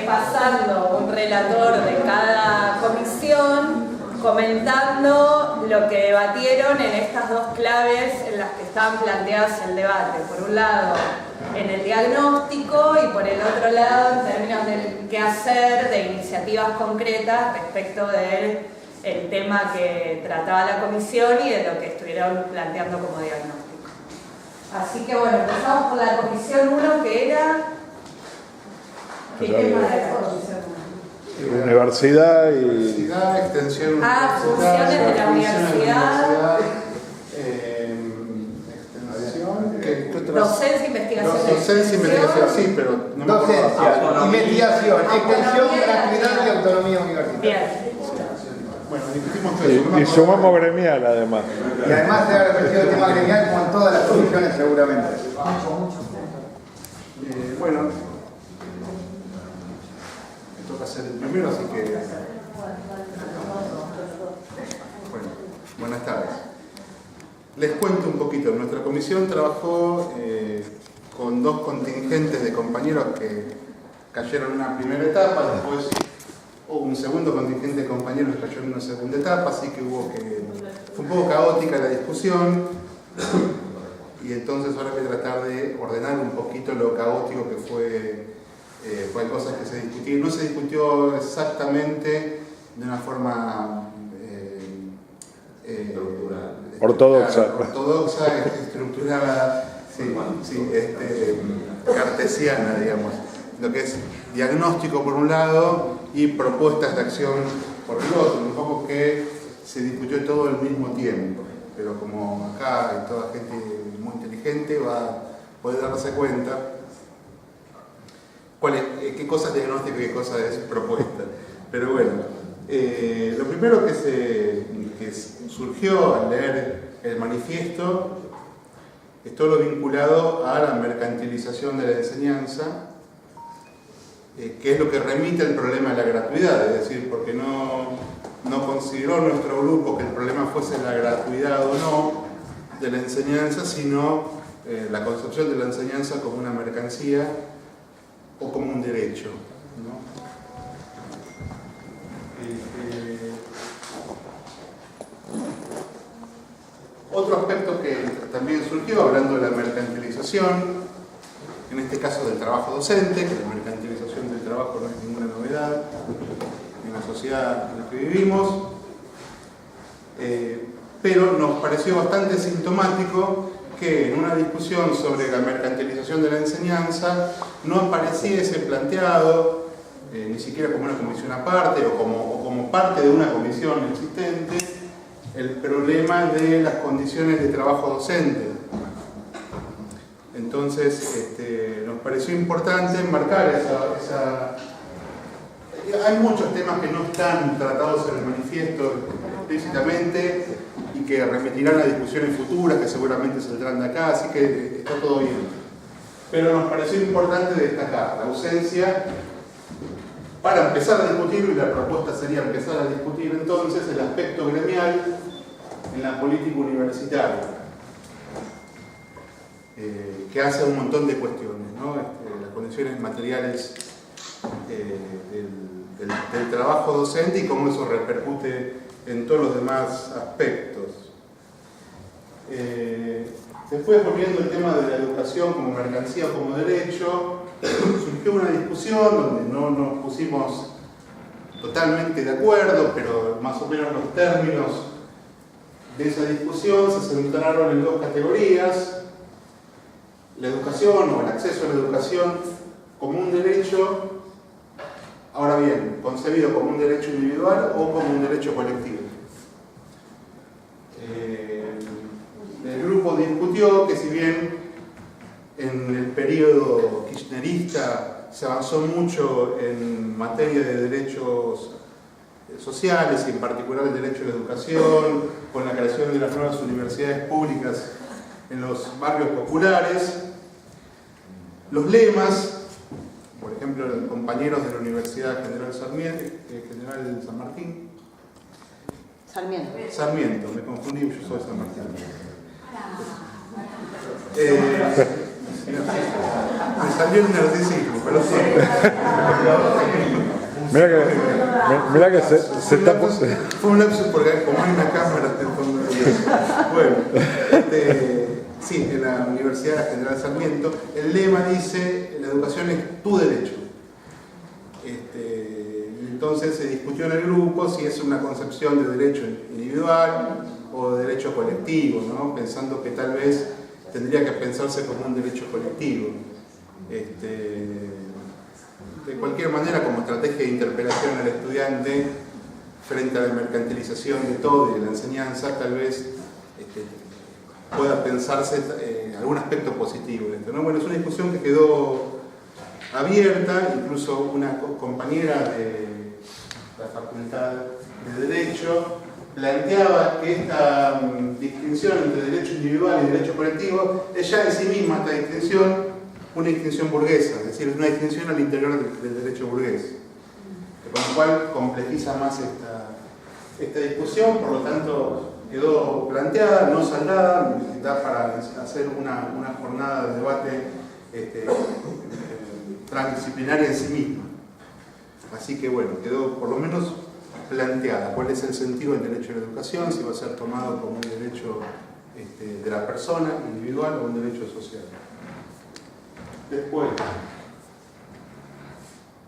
pasando un relator de cada comisión comentando lo que debatieron en estas dos claves en las que estaban planteadas el debate. Por un lado, en el diagnóstico, y por el otro lado, en términos del qué hacer, de iniciativas concretas respecto del tema que trataba la comisión y de lo que estuvieron planteando como diagnóstico. Así que bueno, empezamos por la comisión 1, que era... ¿Qué tema era la comisión 1? Universidad y... Universidad, extensión funciones de la universidad. Docencia, investigación. Docencia, investigación, sí, pero no me acuerdo. Docencia, investigación, extensión, gratuidad y autonomía universitaria. Bien. Bueno, discutimos todo eso. Y sumamos gremial, además. Y además se ha repetido el tema gremial como en todas las comisiones seguramente. Bueno, me toca hacer el primero, así que... Bueno, buenas tardes. Les cuento un poquito. Nuestra comisión trabajó con dos contingentes de compañeros que cayeron en una primera etapa, después hubo un segundo contingente de compañeros que cayó en una segunda etapa, así que fue un poco caótica la discusión, y entonces ahora voy a tratar de ordenar un poquito lo caótico que fue cosas que se discutieron. No se discutió exactamente de una forma ortodoxa, estructurada, cartesiana, digamos, lo que es diagnóstico por un lado y propuestas de acción por el otro, un poco que se discutió todo al mismo tiempo, pero como acá hay toda gente muy inteligente, va a poder darse cuenta qué cosa es diagnóstico y qué cosa es propuesta. Pero bueno, lo primero que surgió al leer el manifiesto es todo lo vinculado a la mercantilización de la enseñanza, que es lo que remite al problema de la gratuidad, es decir, porque no consideró nuestro grupo que el problema fuese la gratuidad o no de la enseñanza, sino la concepción de la enseñanza como una mercancía o como un derecho, ¿no? Otro aspecto que también surgió, hablando de la mercantilización, en este caso del trabajo docente, que la mercantilización del trabajo no es ninguna novedad en la sociedad en la que vivimos, pero nos pareció bastante sintomático que en una discusión sobre la mercantilización de la enseñanza no apareciese planteado, ni siquiera como una comisión aparte o como parte de una comisión existente, el problema de las condiciones de trabajo docente. Entonces, nos pareció importante enmarcar esa... Hay muchos temas que no están tratados en el manifiesto explícitamente y que remitirán a discusiones futuras que seguramente saldrán de acá, así que está todo bien. Pero nos pareció importante destacar la ausencia, para empezar a discutir, y la propuesta sería empezar a discutir entonces el aspecto gremial en la política universitaria, que hace un montón de cuestiones, ¿no? Las condiciones materiales del trabajo docente y cómo eso repercute en todos los demás aspectos. Después, volviendo al tema de la educación como mercancía o como derecho, surgió una discusión donde no nos pusimos totalmente de acuerdo, pero más o menos los términos de esa discusión se centraron en dos categorías: la educación o el acceso a la educación como un derecho, ahora bien, concebido como un derecho individual o como un derecho colectivo. El grupo discutió que si bien en el periodo kirchnerista se avanzó mucho en materia de derechos sociales y en particular el derecho a la educación, con la creación de las nuevas universidades públicas en los barrios populares, los lemas, por ejemplo, los compañeros de la Universidad General General San Martín. Sarmiento, me confundí, yo soy de San Martín. salió el narcisismo, pero sí. Mira que se está... Fue un lapsus porque como hay una cámara de fondo. Bueno, sí, en la Universidad General Sarmiento, el lema dice, la educación es tu derecho. Entonces se discutió en el grupo si es una concepción de derecho individual o de derecho colectivo, ¿no? Pensando que tal vez tendría que pensarse como un derecho colectivo. De cualquier manera, como estrategia de interpelación al estudiante frente a la mercantilización de todo y de la enseñanza, tal vez pueda pensarse algún aspecto positivo de esto, ¿no? Bueno, es una discusión que quedó abierta, incluso una compañera de la Facultad de Derecho planteaba que esta distinción entre derecho individual y derecho colectivo es ya en sí misma esta distinción una distinción burguesa, es decir, es una distinción al interior del derecho burgués, con lo cual complejiza más esta discusión, por lo tanto quedó planteada, no saldada, da para hacer una jornada de debate transdisciplinaria en sí misma. Así que bueno, quedó por lo menos planteada cuál es el sentido del derecho a la educación, si va a ser tomado como un derecho de la persona individual o un derecho social. Después,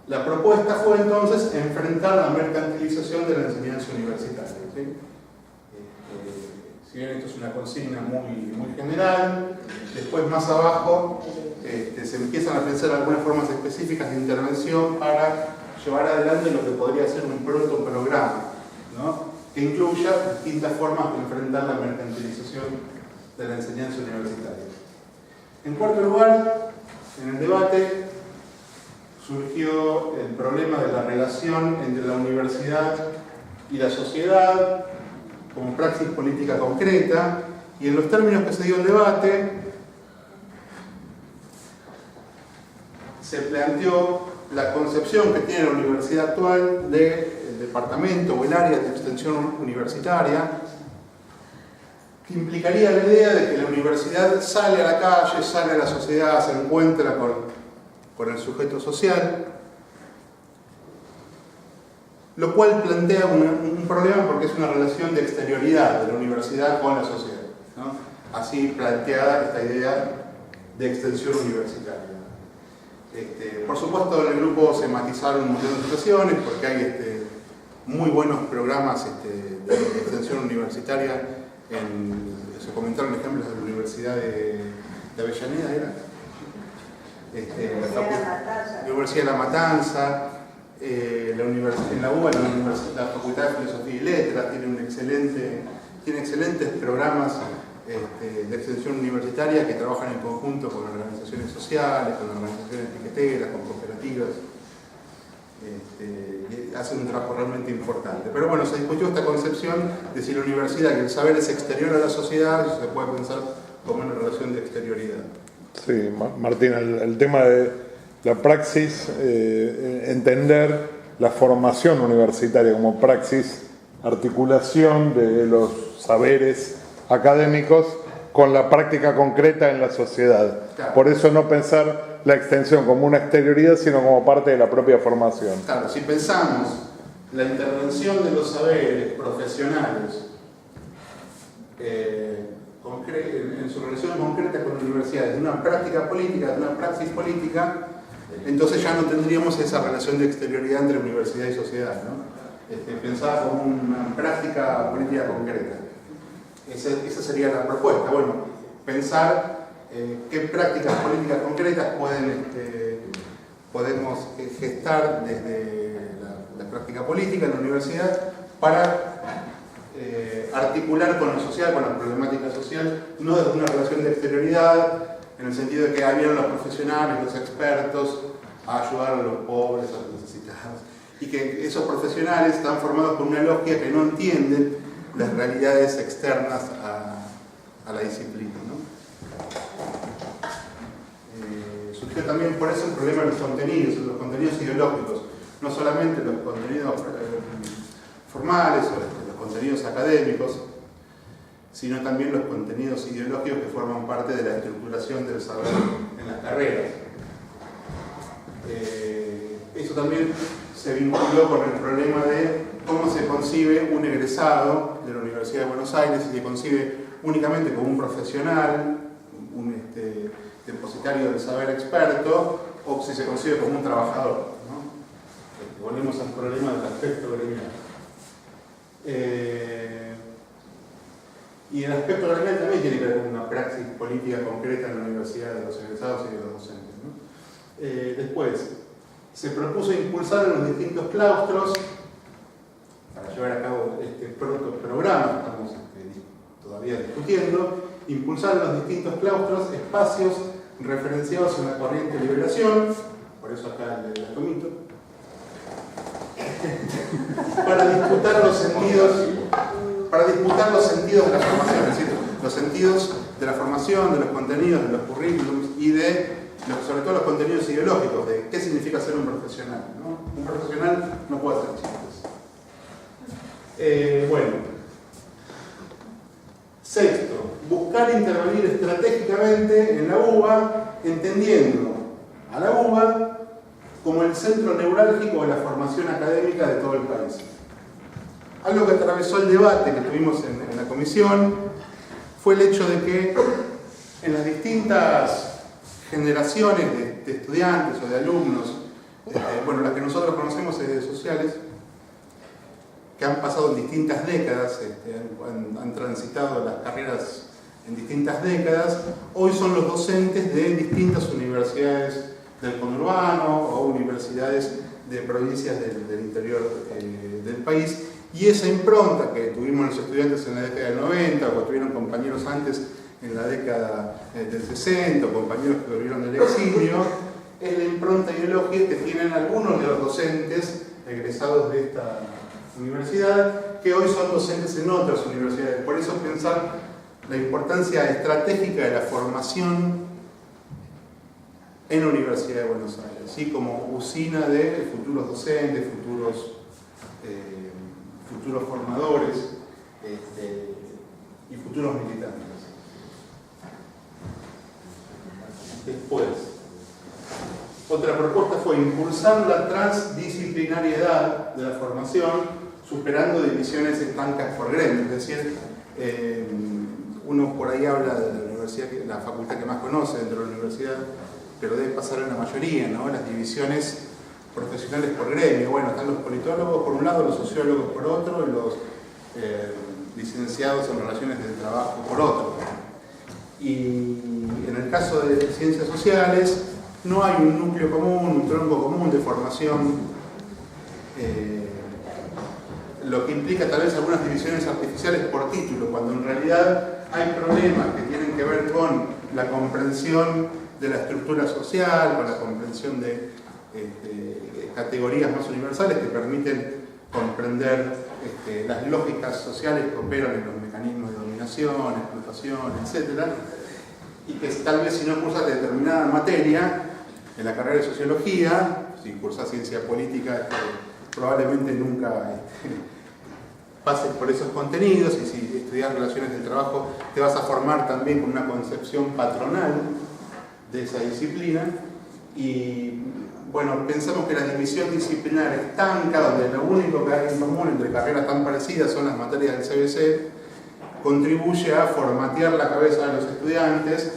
la propuesta fue entonces enfrentar la mercantilización de la enseñanza universitaria, ¿sí? Si bien esto es una consigna muy general, después más abajo se empiezan a pensar algunas formas específicas de intervención para llevar adelante lo que podría ser un protoprograma, ¿no? Que incluya distintas formas de enfrentar la mercantilización de la enseñanza universitaria. En cuarto lugar, en el debate surgió el problema de la relación entre la universidad y la sociedad como praxis política concreta, y en los términos que se dio el debate se planteó la concepción que tiene la universidad actual del departamento o el área de extensión universitaria, que implicaría la idea de que la universidad sale a la calle, sale a la sociedad, se encuentra con el sujeto social, lo cual plantea un problema porque es una relación de exterioridad de la universidad con la sociedad, ¿no? Así planteada esta idea de extensión universitaria. Por supuesto, en el grupo se matizaron un montón de situaciones porque hay muy buenos programas de extensión universitaria. Se comentaron ejemplos de la Universidad de Avellaneda, la Universidad de La Matanza, en la UBA, la Facultad de Filosofía y Letras tiene excelentes programas de extensión universitaria que trabajan en conjunto con organizaciones sociales, con organizaciones piqueteras, con cooperativas, y hacen un trabajo realmente importante. Pero bueno, se discutió esta concepción de si la universidad, que el saber es exterior a la sociedad, se puede pensar como una relación de exterioridad. Sí, Martín, el tema de la praxis, entender la formación universitaria como praxis, articulación de los saberes académicos con la práctica concreta en la sociedad. Claro. Por eso no pensar la extensión como una exterioridad, sino como parte de la propia formación. Claro, si pensamos la intervención de los saberes profesionales en su relación concreta con la universidad, de una práctica política, de una praxis política, entonces ya no tendríamos esa relación de exterioridad entre universidad y sociedad, ¿no? Pensada como una práctica política concreta. Esa sería la propuesta. Bueno, pensar qué prácticas políticas concretas podemos gestar desde la práctica política en la universidad para articular con lo social, con la problemática social, no desde una relación de exterioridad, en el sentido de que ahí vienen los profesionales, los expertos, a ayudar a los pobres, a los necesitados, y que esos profesionales están formados por una logia que no entienden las realidades externas a la disciplina, ¿no? Surgió también por eso el problema de los contenidos ideológicos, no solamente los contenidos formales o los contenidos académicos, sino también los contenidos ideológicos que forman parte de la estructuración del saber en las carreras. Eso también se vinculó con el problema de cómo se concibe un egresado de la Universidad de Buenos Aires, si se concibe únicamente como un profesional, un depositario del saber experto, o si se concibe como un trabajador, ¿no? Volvemos al problema del aspecto gremial. Y el aspecto gremial también tiene que ver con una praxis política concreta en la universidad de los egresados y de los docentes, ¿no? Después, se propuso impulsar en los distintos claustros, para llevar a cabo este programa que estamos todavía discutiendo, impulsar en los distintos claustros espacios referenciados en la corriente de liberación, por eso acá el atomito, para disputar los sentidos de la formación, es decir, los sentidos de la formación, de los contenidos, de los currículums y sobre todo los contenidos ideológicos, de qué significa ser un profesional, ¿no? Un profesional no puede hacer chistes. Bueno. Sexto, buscar intervenir estratégicamente en la UBA, entendiendo a la UBA como el centro neurálgico de la formación académica de todo el país. Algo que atravesó el debate que tuvimos en la comisión fue el hecho de que en las distintas generaciones de estudiantes o de alumnos, bueno, las que nosotros conocemos en redes sociales, que han pasado en distintas décadas, han transitado las carreras en distintas décadas, hoy son los docentes de distintas universidades del conurbano o universidades de provincias del interior del país, y esa impronta que tuvimos los estudiantes en la década del 90, o que tuvieron compañeros antes en la década del 60, o compañeros que volvieron del exilio, es la impronta ideológica que tienen algunos de los docentes egresados de esta universidad, que hoy son docentes en otras universidades. Por eso pensar la importancia estratégica de la formación en la Universidad de Buenos Aires, ¿sí? Como usina de futuros docentes, futuros formadores y futuros militantes. Después, otra propuesta fue impulsar la transdisciplinariedad de la formación, superando divisiones estancas por gremios. Es decir, uno por ahí habla de la universidad, la facultad que más conoce dentro de la universidad, pero debe pasar en la mayoría, ¿no? Las divisiones profesionales por gremio. Bueno, están los politólogos por un lado, los sociólogos por otro, y los licenciados en relaciones del trabajo por otro. Y en el caso de ciencias sociales, no hay un núcleo común, un tronco común de formación, lo que implica tal vez algunas divisiones artificiales por título, cuando en realidad hay problemas que tienen que ver con la comprensión de la estructura social, con la comprensión de categorías más universales que permiten comprender las lógicas sociales que operan en los mecanismos de dominación, explotación, etc. Y que tal vez si no cursas determinada materia en la carrera de sociología, si cursas ciencia política, probablemente nunca pases por esos contenidos, y si estudias relaciones del trabajo te vas a formar también con una concepción patronal de esa disciplina. Y bueno, pensamos que la división disciplinar estanca, donde lo único que hay en común entre carreras tan parecidas son las materias del CBC, contribuye a formatear la cabeza de los estudiantes,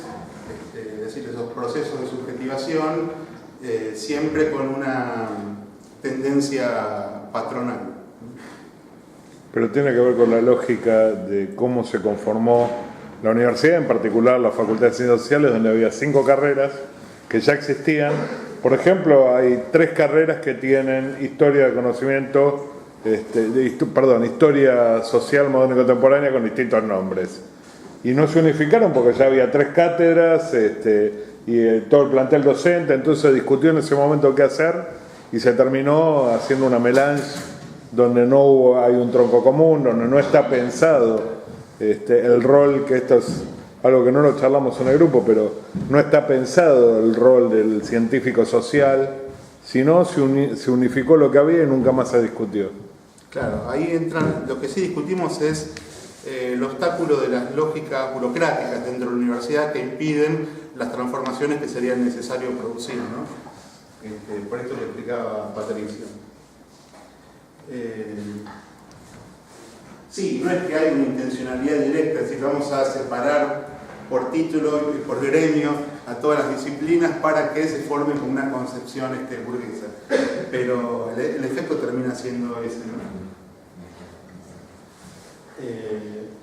es decir, esos procesos de subjetivación, siempre con una tendencia patronal. Pero tiene que ver con la lógica de cómo se conformó la universidad, en particular la Facultad de Ciencias Sociales, donde había 5 carreras que ya existían. Por ejemplo, hay 3 carreras que tienen historia de conocimiento, historia social moderna y contemporánea con distintos nombres. Y no se unificaron porque ya había 3 cátedras y todo el plantel docente, entonces se discutió en ese momento qué hacer y se terminó haciendo una melange donde hay un tronco común, donde no está pensado el rol, que esto es algo que no lo charlamos en el grupo, pero no está pensado el rol del científico social, sino se unificó lo que había y nunca más se discutió. Claro, ahí entran, lo que sí discutimos es el obstáculo de las lógicas burocráticas dentro de la universidad que impiden las transformaciones que serían necesarias producir, ¿no? por esto que explicaba Patricio. Sí, no es que hay una intencionalidad directa, es decir, vamos a separar por título y por gremio a todas las disciplinas para que se forme como una concepción burguesa. Pero el efecto termina siendo ese, ¿no?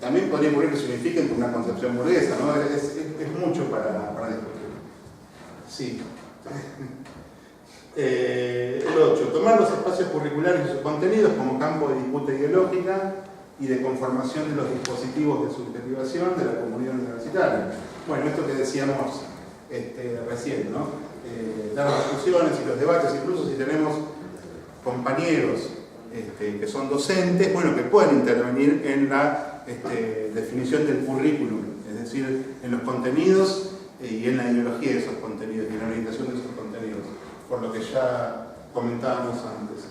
También podríamos ver que signifiquen una concepción burguesa, ¿no? Es mucho para discutir. Sí. El 8. Tomar los espacios curriculares y sus contenidos como campo de disputa ideológica y de conformación de los dispositivos de subjetivación de la comunidad universitaria. Bueno, esto que decíamos recién, ¿no? Las discusiones y los debates, incluso si tenemos compañeros que son docentes, bueno, que pueden intervenir en la definición del currículum, es decir, en los contenidos y en la ideología de esos contenidos y en la orientación de esos contenidos, por lo que ya comentábamos antes.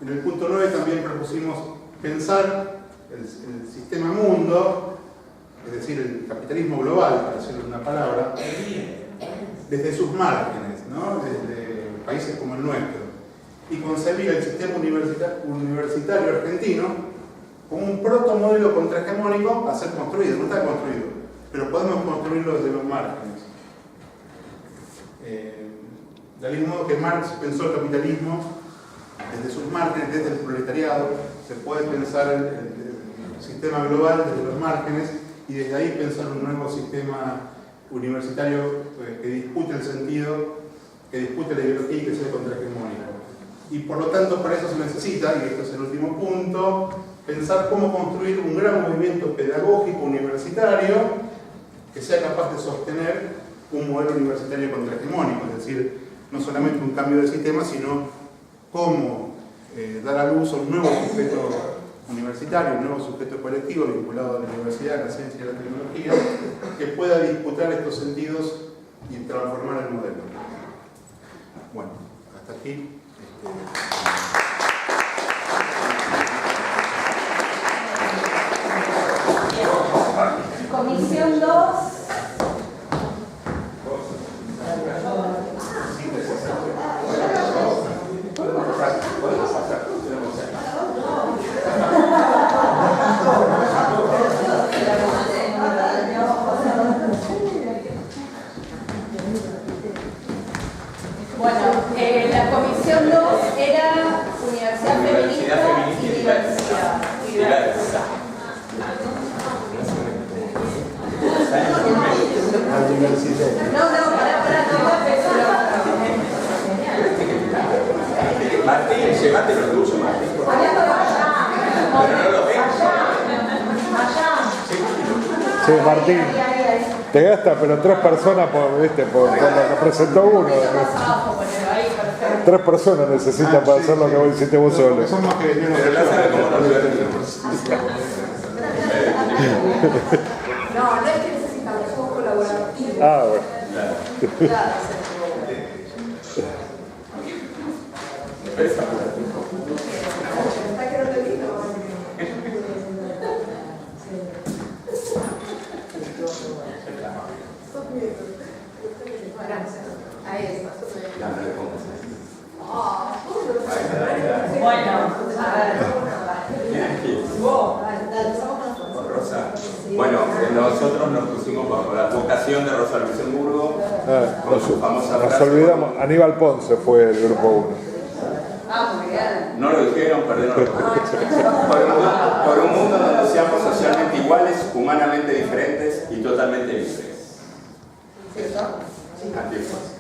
En el punto 9 también propusimos pensar el sistema mundo, es decir, el capitalismo global, para decirlo en una palabra, desde sus márgenes, ¿no? Desde países como el nuestro, y concebir el sistema universitario argentino como un protomodelo contrahegemónico a ser construido. No está construido, pero podemos construirlo desde los márgenes. Del mismo modo que Marx pensó el capitalismo desde sus márgenes, desde el proletariado, se puede pensar el sistema global desde los márgenes y desde ahí pensar un nuevo sistema universitario que dispute el sentido, que dispute la ideología y que sea contrahegemónico. Y por lo tanto para eso se necesita, y este es el último punto, pensar cómo construir un gran movimiento pedagógico universitario que sea capaz de sostener un modelo universitario contrahegemónico, es decir, no solamente un cambio de sistema, sino cómo dar a luz a un nuevo sujeto universitario, un nuevo sujeto colectivo vinculado a la universidad, a la ciencia y a la tecnología, que pueda disputar estos sentidos y transformar el modelo. Bueno, hasta aquí. Comisión 2. Bueno, la comisión 2 era Universidad Feminista y Diversidad. No, pará, Martín, llévate lo tuyo, Martín. Pero no lo ves. Sí, Martín. Te gasta, pero 3 personas por lo que presentó uno. 3 personas necesitan para hacer lo que vos hiciste vos solo. Somos que venimos de la No es que necesitamos, somos colaborativos. Ah, bueno. Claro. Ahí está. Bueno, a ver. Rosa. Bueno, nosotros nos pusimos bajo la vocación de Rosa Luxemburgo con su famosa frase. Nos olvidamos, Aníbal Ponce fue el grupo 1. Muy bien. No lo dijeron, perdieron por un mundo donde seamos socialmente iguales, humanamente diferentes y totalmente libres. ¿Cierto? Antifaz.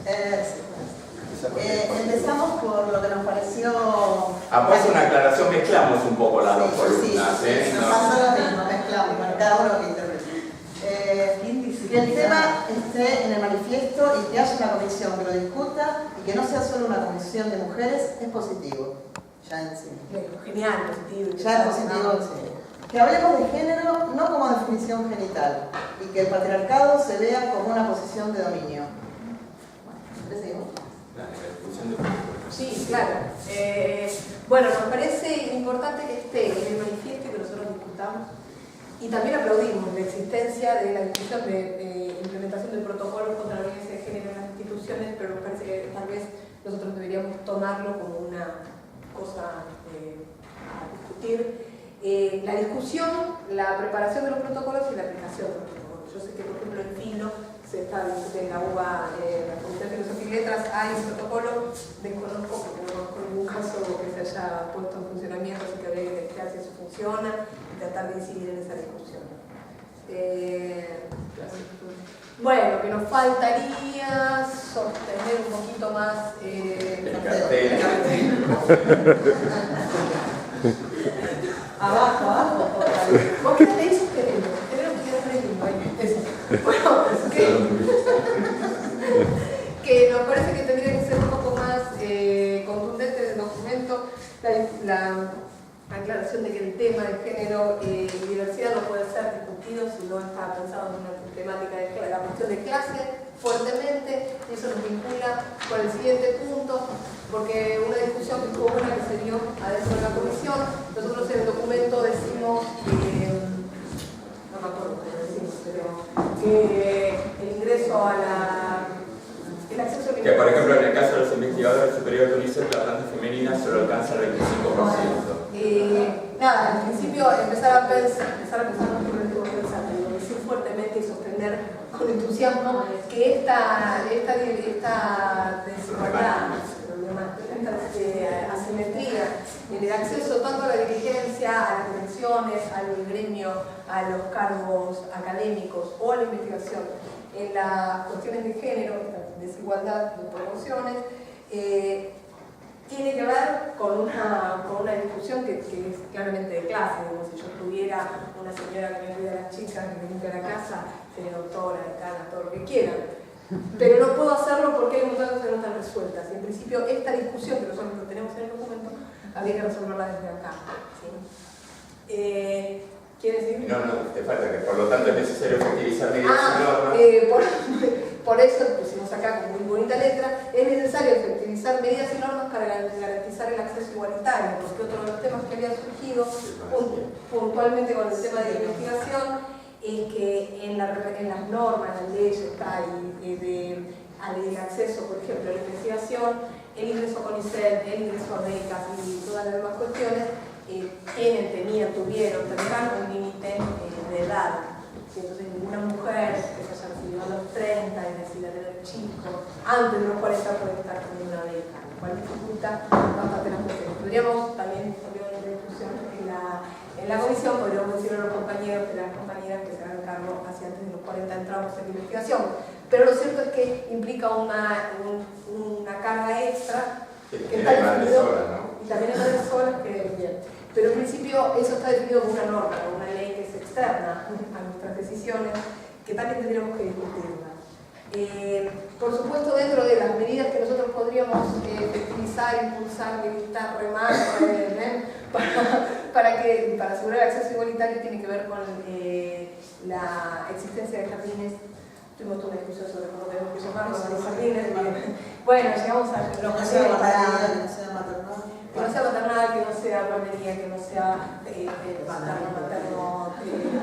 Empezamos por lo que nos pareció... Pues una aclaración, mezclamos un poco las dos columnas. Sí, nos pasó lo mismo, mezclamos, cada uno que interprete. Que el tema esté en el manifiesto y que haya una comisión que lo discuta y que no sea solo una comisión de mujeres es positivo, ya en sí. Genial, positivo. Ya es positivo, sí. Que hablemos de género no como definición genital y que el patriarcado se vea como una posición de dominio. Bueno, ¿seguimos? Sí, claro. Bueno, nos parece importante que esté en el manifiesto y que nosotros discutamos. Y también aplaudimos la existencia de la discusión de implementación de protocolos contra la violencia de género en las instituciones, pero nos parece que tal vez nosotros deberíamos tomarlo como una cosa a discutir. La discusión, la preparación de los protocolos y la aplicación de los protocolos. Yo sé que, por ejemplo, en Filo se está discutiendo en la UBA, la Facultad de Filosofía y Letras, hay un protocolo, desconozco porque no conozco ningún caso que se haya puesto en funcionamiento, así que habría que testear si eso funciona y tratar de incidir en esa discusión. Bueno, que nos faltaría sostener un poquito más el cartel. Abajo. ¿Vos qué te hizo queriendo? Creo que queda re lindo ahí. Eso. Bueno, que nos parece que tendría que ser un poco más contundente el documento, la aclaración de que el tema de género y diversidad no puede ser discutido si no está pensado en una temática de género. La cuestión de clase, fuertemente, y eso nos vincula con el siguiente punto, porque una discusión que estuvo buena que se dio adentro de la comisión, nosotros en el documento decimos no me acuerdo cómo decimos, pero que el ingreso a el acceso a la Que por ejemplo en el caso de los investigadores superiores de UNICEF la planta femenina solo alcanza el 25%. Nada, en principio empezar a pensar no que lo digo pensar, pero decir fuertemente y sostener con entusiasmo que esta desigualdad, esta asimetría en el acceso tanto a la dirigencia, a las direcciones, al gremio, a los cargos académicos o a la investigación en las cuestiones de género, desigualdad de proporciones, tiene que ver con una discusión que es claramente de clase. Como si yo tuviera una señora que me cuida a las chicas, que me limpia la casa, sería doctora, decana, todo lo que quieran. Pero no puedo hacerlo porque hay muchas cosas que no están resueltas. Y en principio esta discusión que nosotros tenemos en el documento habría que resolverla desde acá. ¿Sí? ¿Quieres decir? No, te falta que por lo tanto es necesario efectivizar medidas y normas. Por eso pusimos acá con muy bonita letra, es necesario efectivizar medidas y normas para garantizar el acceso igualitario, porque otro de los temas que había surgido puntualmente con el tema de la investigación es que en las normas, en las leyes está al acceso, por ejemplo, a la investigación, el ingreso a CONICET, el ingreso a becas y todas las demás cuestiones, tendrán un límite de edad. Entonces ninguna mujer que se haya recibido a los 30 y decida tener chicos antes de los 40 puede estar con una beca, lo cual dificulta bastante las cuestiones. Podríamos también poner una discusión en la comisión, podríamos decir a los compañeros y las compañeras que se hagan cargo hacia antes de los 40 entramos en la investigación. Pero lo cierto es que implica una carga extra que está definido, y también en las solas que bien. Pero en principio eso está definido con una norma, con una ley que es externa a nuestras decisiones, que también tendríamos que discutirla. Por supuesto, dentro de las medidas que nosotros podríamos efectivizar, impulsar, limitar, remar, para asegurar el acceso igualitario, tiene que ver con la existencia de jardines. Tuvimos toda una discusión sobre cómo tenemos que llamarlos a los jardines. Bueno, llegamos a los jardines que no sea maternal, que no sea guardería, que no sea materno,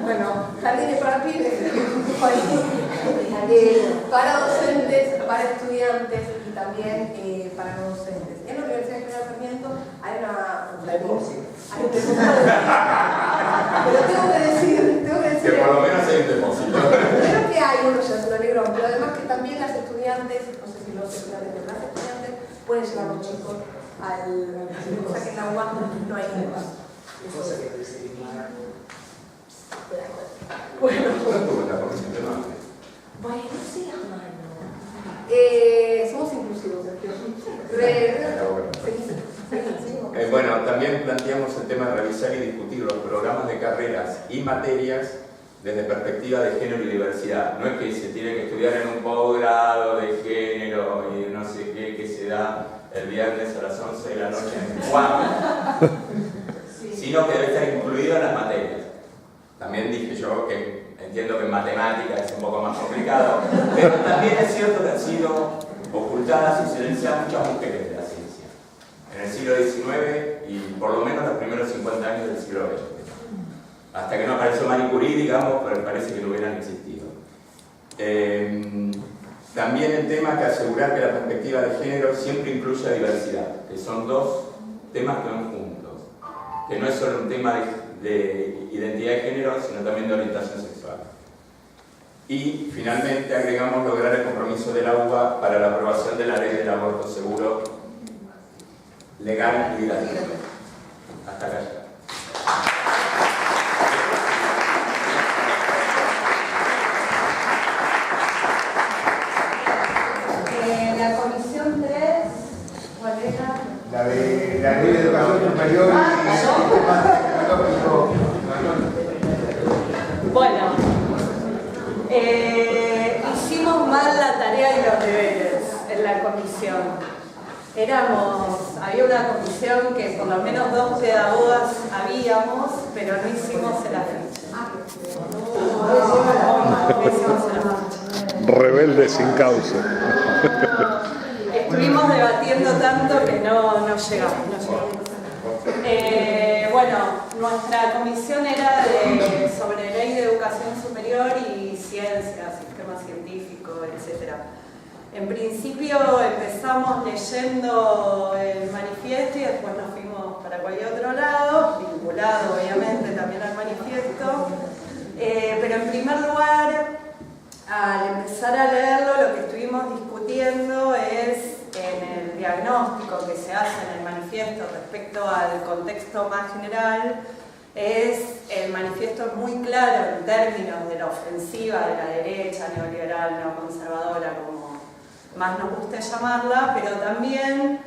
bueno, jardines para pibes, para docentes, para estudiantes y también para no docentes. En la Universidad General Sarmiento hay pero tengo que decir que por lo menos hay un depósito. Creo que hay uno ya, se lo alegró, pero además que también las estudiantes, no sé si los estudiantes, pero las estudiantes pueden llevar a los chicos cosa que en la UBA no hay nada. Bueno, sí, mano. Somos inclusivos, Bueno, también planteamos el tema de revisar y discutir los programas de carreras y materias desde perspectiva de género y diversidad. No es que se tiene que estudiar en un posgrado de género y no sé qué que se da el viernes a las 11 de la noche en Juan, sino que debe estar incluido en las materias. También dije yo que entiendo que en matemáticas es un poco más complicado, pero también es cierto que han sido ocultadas y silenciadas muchas mujeres de la ciencia en el siglo XIX y por lo menos los primeros 50 años del siglo XX. Hasta que no apareció Marie Curie, digamos, pero parece que no hubieran existido. También el tema que asegurar que la perspectiva de género siempre incluya diversidad, que son dos temas que van juntos, que no es solo un tema de identidad de género, sino también de orientación sexual. Y finalmente agregamos lograr el compromiso del AUBA para la aprobación de la ley del aborto seguro, legal y gratuito. Hasta acá. La comisión 3, ¿cuál era? La ley de educación superior y sistema tecnológico. Bueno, hicimos mal la tarea y los deberes en la comisión. Había una comisión que por lo menos 2 pedagogas habíamos, pero no hicimos el afiche. Rebelde sin causa. Estuvimos debatiendo tanto que no llegamos. Bueno, nuestra comisión era sobre ley de educación superior y ciencia, sistema científico, etc. En principio empezamos leyendo el manifiesto y después nos fuimos para cualquier otro lado, vinculado obviamente también al manifiesto. Pero en primer lugar, al empezar a leerlo, lo que estuvimos discutiendo es en el diagnóstico que se hace en el manifiesto respecto al contexto más general. El manifiesto es muy claro en términos de la ofensiva de la derecha neoliberal, neoconservadora, como más nos guste llamarla, pero también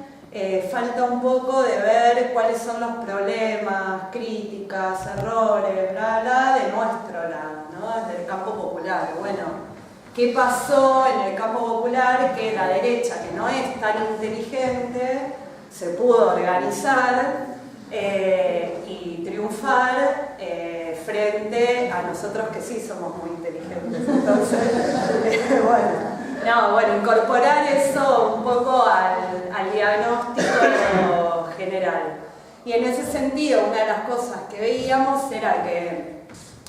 falta un poco de ver cuáles son los problemas, críticas, errores, bla, bla, de nuestro lado, ¿no? Desde el campo popular. Bueno, ¿qué pasó en el campo popular? Que la derecha, que no es tan inteligente, se pudo organizar y triunfar frente a nosotros que sí somos muy inteligentes. Entonces, bueno, incorporar eso un poco al diagnóstico general. Y en ese sentido, una de las cosas que veíamos era que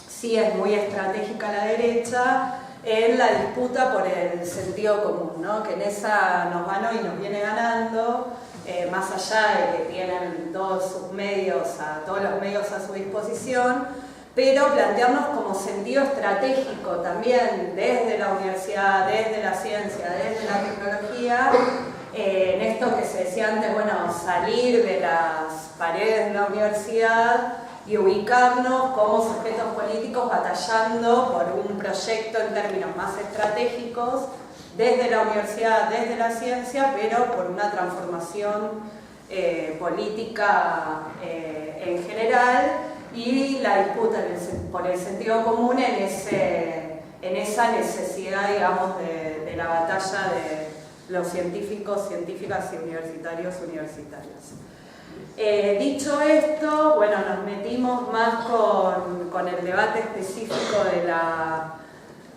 sí es muy estratégica la derecha en la disputa por el sentido común, ¿no? Que en esa nos ganó y nos viene ganando, más allá de que tienen todos sus medios, todos los medios a su disposición, pero plantearnos como sentido estratégico también desde la universidad, desde la ciencia, desde la tecnología, en esto que se decía antes, bueno, salir de las paredes de la universidad y ubicarnos como sujetos políticos batallando por un proyecto en términos más estratégicos desde la universidad, desde la ciencia, pero por una transformación política en general y la disputa por el sentido común en esa necesidad, digamos, de la batalla de los científicos, científicas y universitarios, universitarias. Dicho esto, bueno, nos metimos más con el debate específico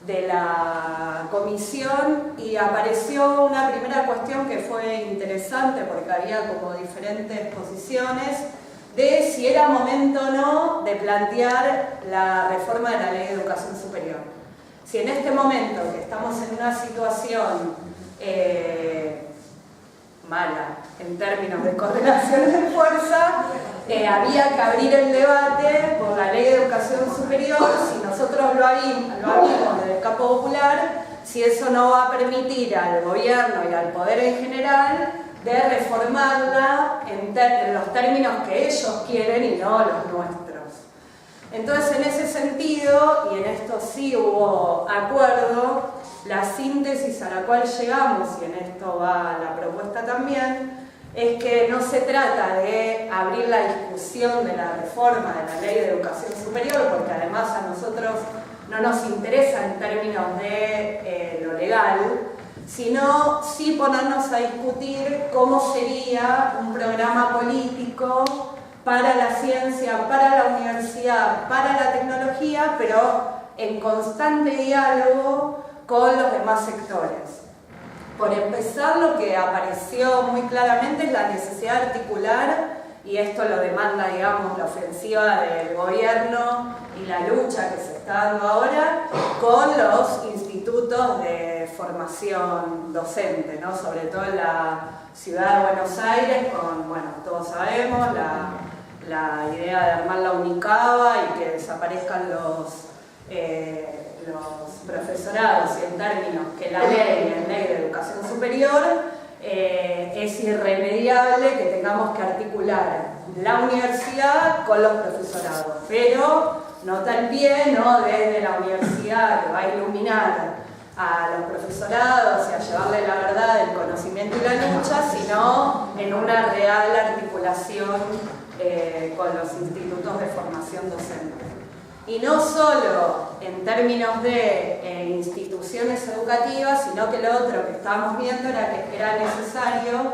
de la comisión y apareció una primera cuestión que fue interesante porque había como diferentes posiciones de si era momento o no de plantear la reforma de la Ley de Educación Superior. Si en este momento que estamos en una situación mala en términos de correlación de fuerza, había que abrir el debate por la Ley de Educación Superior, si nosotros lo abrimos desde el campo popular, si eso no va a permitir al gobierno y al poder en general de reformarla en los términos que ellos quieren y no los nuestros. Entonces, en ese sentido, y en esto sí hubo acuerdo, la síntesis a la cual llegamos, y en esto va la propuesta también, es que no se trata de abrir la discusión de la reforma de la Ley de Educación Superior, porque además a nosotros no nos interesa en términos de lo legal, sino sí ponernos a discutir cómo sería un programa político para la ciencia, para la universidad, para la tecnología, pero en constante diálogo con los demás sectores. Por empezar, lo que apareció muy claramente es la necesidad de articular, y esto lo demanda, digamos, la ofensiva del gobierno y la lucha que se está dando ahora, con los institutos institutos de formación docente, ¿no? Sobre todo en la ciudad de Buenos Aires, con, bueno, todos sabemos, la idea de armar la Unicaba y que desaparezcan los profesorados, y en términos que la ley de educación superior, es irremediable que tengamos que articular la universidad con los profesorados, pero no tal pie, no desde la universidad que va a iluminar a los profesorados y a llevarle la verdad, el conocimiento y la lucha, sino en una real articulación con los institutos de formación docente. Y no solo en términos de instituciones educativas, sino que lo otro que estábamos viendo era que era necesario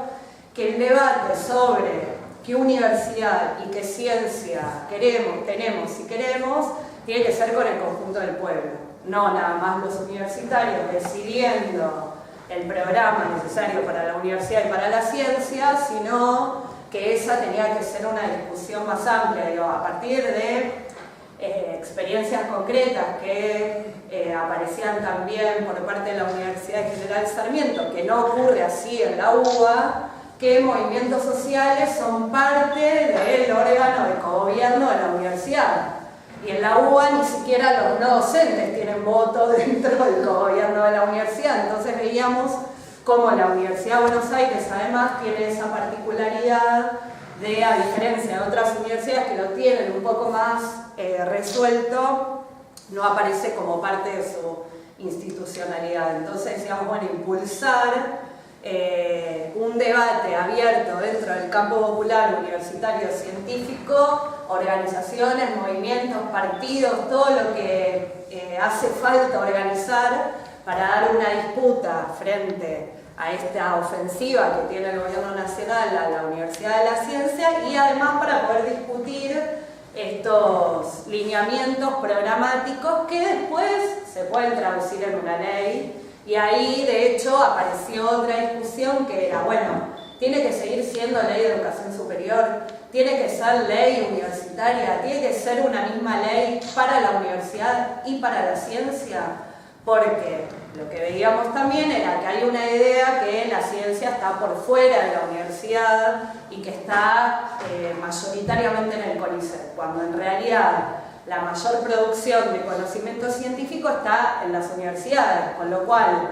que el debate sobre qué universidad y qué ciencia tenemos y queremos, tiene que ser con el conjunto del pueblo. No nada más los universitarios decidiendo el programa necesario para la universidad y para la ciencia, sino que esa tenía que ser una discusión más amplia, digo, a partir de experiencias concretas que aparecían también por parte de la Universidad General Sarmiento, que no ocurre así en la UBA, que movimientos sociales son parte del órgano de cogobierno de la universidad. Y en la UBA ni siquiera los no docentes tienen voto dentro del cogobierno de la universidad. Entonces veíamos cómo la Universidad de Buenos Aires además tiene esa particularidad de, a diferencia de otras universidades que lo tienen un poco más resuelto, no aparece como parte de su institucionalidad. Entonces decíamos, bueno, impulsar un debate abierto dentro del campo popular, universitario, científico, organizaciones, movimientos, partidos, todo lo que hace falta organizar para dar una disputa frente a esta ofensiva que tiene el gobierno nacional a la Universidad de la Ciencia, y además para poder discutir estos lineamientos programáticos que después se pueden traducir en una ley. Y ahí, de hecho, apareció otra discusión que era, bueno, tiene que seguir siendo ley de educación superior, tiene que ser ley universitaria, tiene que ser una misma ley para la universidad y para la ciencia, porque lo que veíamos también era que hay una idea que la ciencia está por fuera de la universidad y que está mayoritariamente en el CONICET, cuando en realidad la mayor producción de conocimiento científico está en las universidades, con lo cual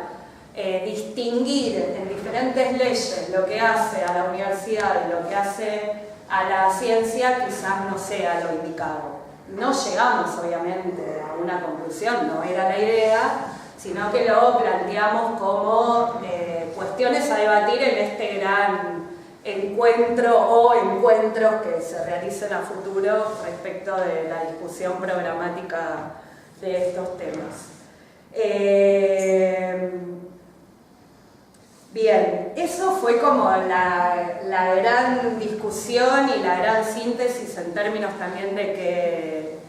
distinguir en diferentes leyes lo que hace a la universidad y lo que hace a la ciencia quizás no sea lo indicado. No llegamos obviamente a una conclusión, no era la idea, sino que lo planteamos como cuestiones a debatir en este gran encuentro o encuentros que se realicen a futuro respecto de la discusión programática de estos temas. Bien, eso fue como la gran discusión y la gran síntesis en términos también de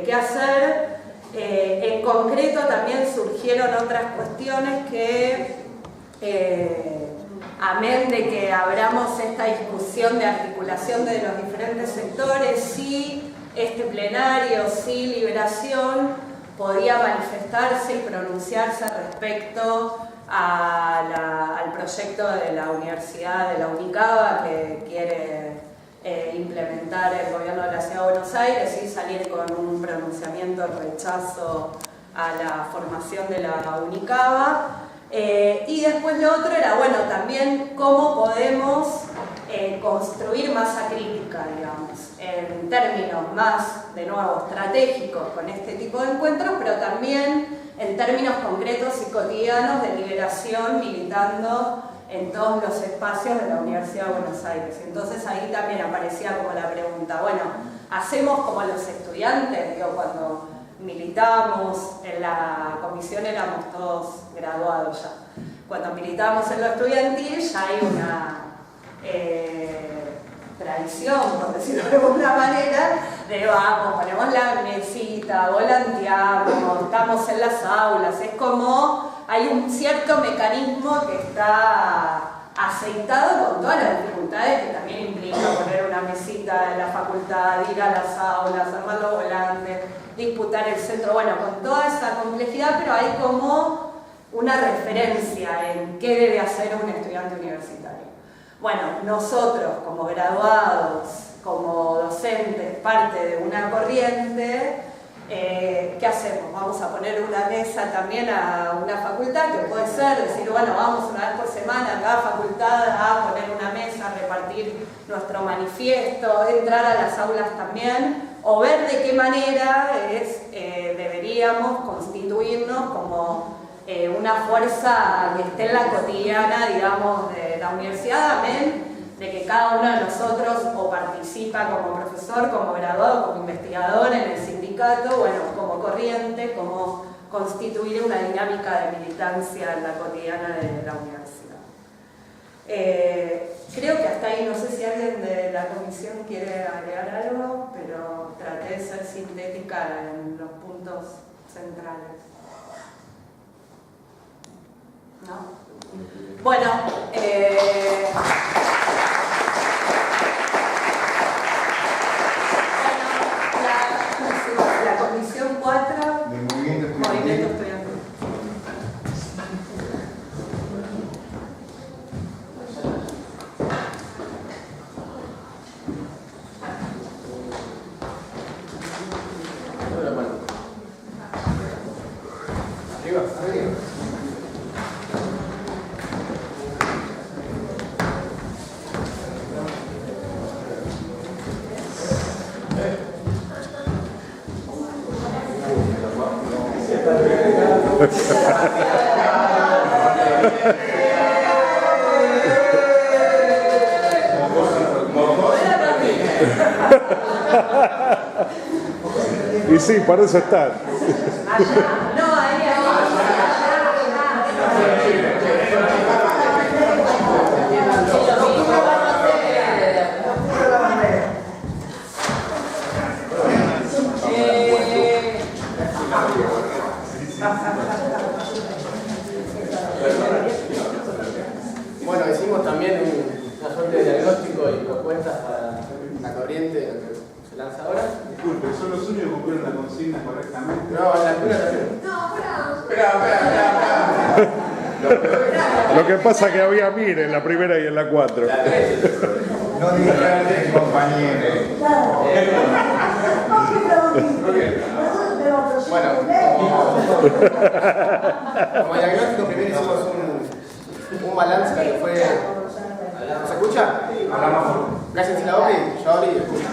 qué hacer. En concreto también surgieron otras cuestiones que, amén de que abramos esta discusión de articulación de los diferentes sectores, sí este plenario, sí Liberación, podía manifestarse y pronunciarse respecto al proyecto de la Universidad de la Unicaba que quiere implementar el gobierno de la Ciudad de Buenos Aires y salir con un pronunciamiento de rechazo a la formación de la Unicaba. Y después lo otro era, bueno, también cómo podemos construir masa crítica, digamos, en términos más, de nuevo, estratégicos con este tipo de encuentros, pero también en términos concretos y cotidianos de liberación, militando en todos los espacios de la Universidad de Buenos Aires. Entonces ahí también aparecía como la pregunta, bueno, ¿hacemos como los estudiantes? Digo, cuando militábamos en la comisión éramos todos graduados ya. Cuando militábamos en lo estudiantil ya hay una tradición, por decirlo de alguna manera, de vamos, ponemos la mesita, volanteamos, estamos en las aulas, es como hay un cierto mecanismo que está aceitado con todas las dificultades que también implica poner una mesita en la facultad, ir a las aulas, armar los volantes, disputar el centro, bueno, con toda esa complejidad, pero hay como una referencia en qué debe hacer un estudiante universitario. Bueno, nosotros como graduados, como docentes, parte de una corriente, ¿qué hacemos? Vamos a poner una mesa también a una facultad, que puede ser decir, bueno, vamos una vez por semana a cada facultad a poner una mesa, a repartir nuestro manifiesto, entrar a las aulas también, o ver de qué manera deberíamos constituirnos como una fuerza que esté en la cotidiana, digamos, de la universidad, amén de que cada uno de nosotros o participa como profesor, como graduado, como investigador en el sindicato, bueno, como corriente, como constituir una dinámica de militancia en la cotidiana de la universidad. Creo que hasta ahí, no sé si alguien de la comisión quiere agregar algo, pero traté de ser sintética en los puntos centrales. ¿No? Bueno, la comisión 4 del movimiento estudiantil. Y sí, para eso está. No, ahí. Bueno, hicimos también una suerte de diagnóstico y propuestas para la corriente que se lanza ahora. Disculpe, ¿son los únicos que cumplieron la consigna correctamente? No, en la cura también. Espera. Lo que pasa es que había Mir en la primera y en la 4. No digan compañeros. Bueno, como diagnóstico primero hicimos un balance de lo que fue... ¿Se escucha? Cállense la boca y yo abrí y escucho.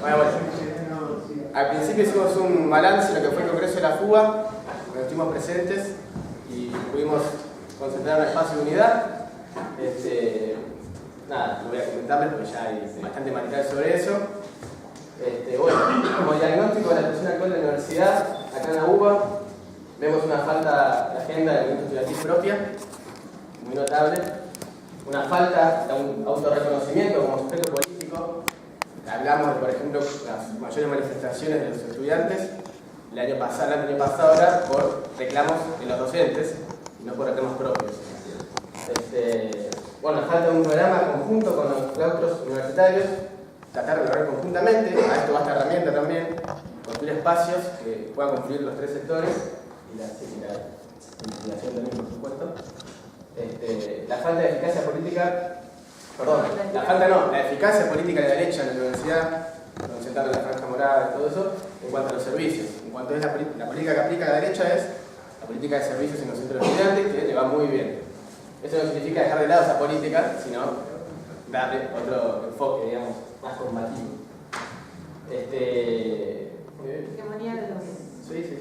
Bueno. Al principio hicimos un balance de lo que fue el Congreso de la Fuga, donde estuvimos presentes y pudimos concentrar un espacio de unidad. Nada, no voy a comentarles porque ya hay bastante material sobre eso. Bueno, como diagnóstico de la situación actual de la universidad, acá en la UBA, vemos una falta de agenda del movimiento estudiantil propia, muy notable, una falta de un autorreconocimiento como sujeto político. Hablamos de, por ejemplo, las mayores manifestaciones de los estudiantes el año pasado ahora por reclamos de los docentes y no por reclamos propios. Bueno, falta un programa conjunto con los claustros universitarios, tratar de lograr conjuntamente, a esto va esta herramienta también, construir espacios que puedan construir los tres sectores y la investigación también, por supuesto. La falta de eficacia política, la eficacia política de la derecha en la universidad, concentrando la franja morada y todo eso, en cuanto a los servicios. En cuanto a la política que aplica la derecha es la política de servicios en los centros de estudiantes, que le va muy bien. Eso no significa dejar de lado esa política, sino darle otro enfoque, digamos, más combativo. Hegemonía de los... Sí.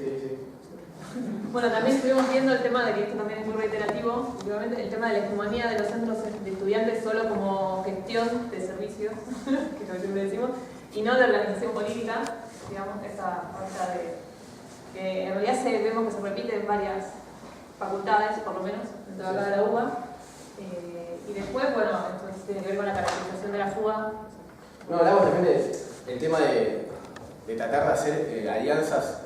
Bueno, también estuvimos viendo el tema de que esto también es muy reiterativo, últimamente, el tema de la hegemonía de los centros de estudiantes solo como gestión de servicios, que es lo que siempre decimos, y no de organización política, digamos, esa falta de... que en realidad vemos que se repite en varias facultades, por lo menos, dentro de acá de la UBA. Y después, bueno, esto tiene que ver con la caracterización de la fuga. No, hablamos también del tema de tratar de hacer alianzas,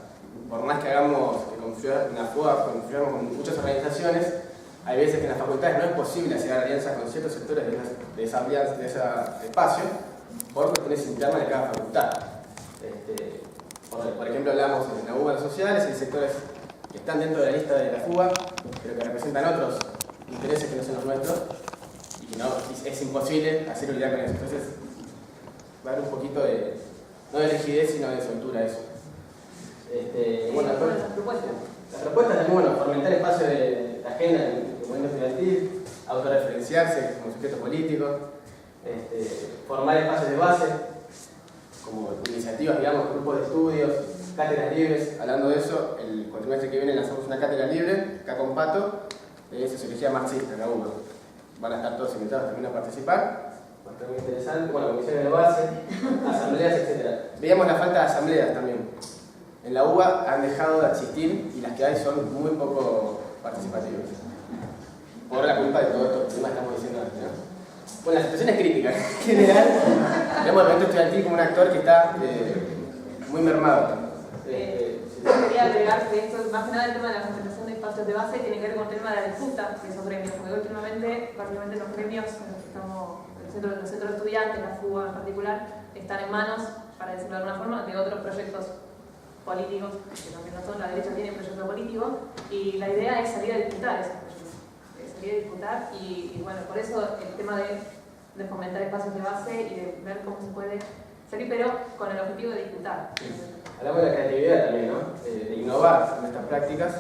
por más que hagamos en la fuga, confiamos con muchas organizaciones, hay veces que en las facultades no es posible hacer alianzas con ciertos sectores de ese espacio, por cuestiones internas de cada facultad. Por ejemplo, hablamos en la UBA sociales, hay sectores que están dentro de la lista de la FUBA, pero que representan otros intereses que no son los nuestros, y que no, es imposible hacer unidad con eso. Entonces, va a haber un poquito de, no de rigidez, sino de soltura eso. Bueno, las propuestas. Las propuestas también, bueno, fomentar el espacio de la agenda del movimiento estudiantil, autorreferenciarse como sujeto político, formar espacios de base, como iniciativas, digamos, grupos de estudios, cátedras libres. Hablando de eso, el cuatrimestre que viene lanzamos una cátedra libre, acá con Pato, de sociología marxista, la UBA. Van a estar todos invitados también a participar. Va a estar muy interesante. Bueno, comisiones de base, asambleas, etc. Veíamos la falta de asambleas también. En la UBA han dejado de existir y las que hay son muy poco participativas. Por la culpa de todo esto que estamos diciendo antes, ¿no? Bueno, la situación es crítica. En general, vemos el movimiento estudiantil como un actor que está muy mermado. Yo quería agregar que esto, más que nada el tema de la concentración de espacios de base, tiene que ver con el tema de la disputa de esos gremios, porque últimamente, básicamente los gremios en los que estamos, los centros de estudiantes, la FUBA en particular, están en manos, para decirlo de alguna forma, de otros proyectos políticos, que no son, la derecha tiene proyectos políticos, y la idea es salir a disputar esos proyectos, salir a disputar, y bueno, por eso el tema de fomentar espacios de base y de ver cómo se puede salir, pero con el objetivo de disputar. Sí. Hablamos de la creatividad también, ¿no? De innovar en estas prácticas.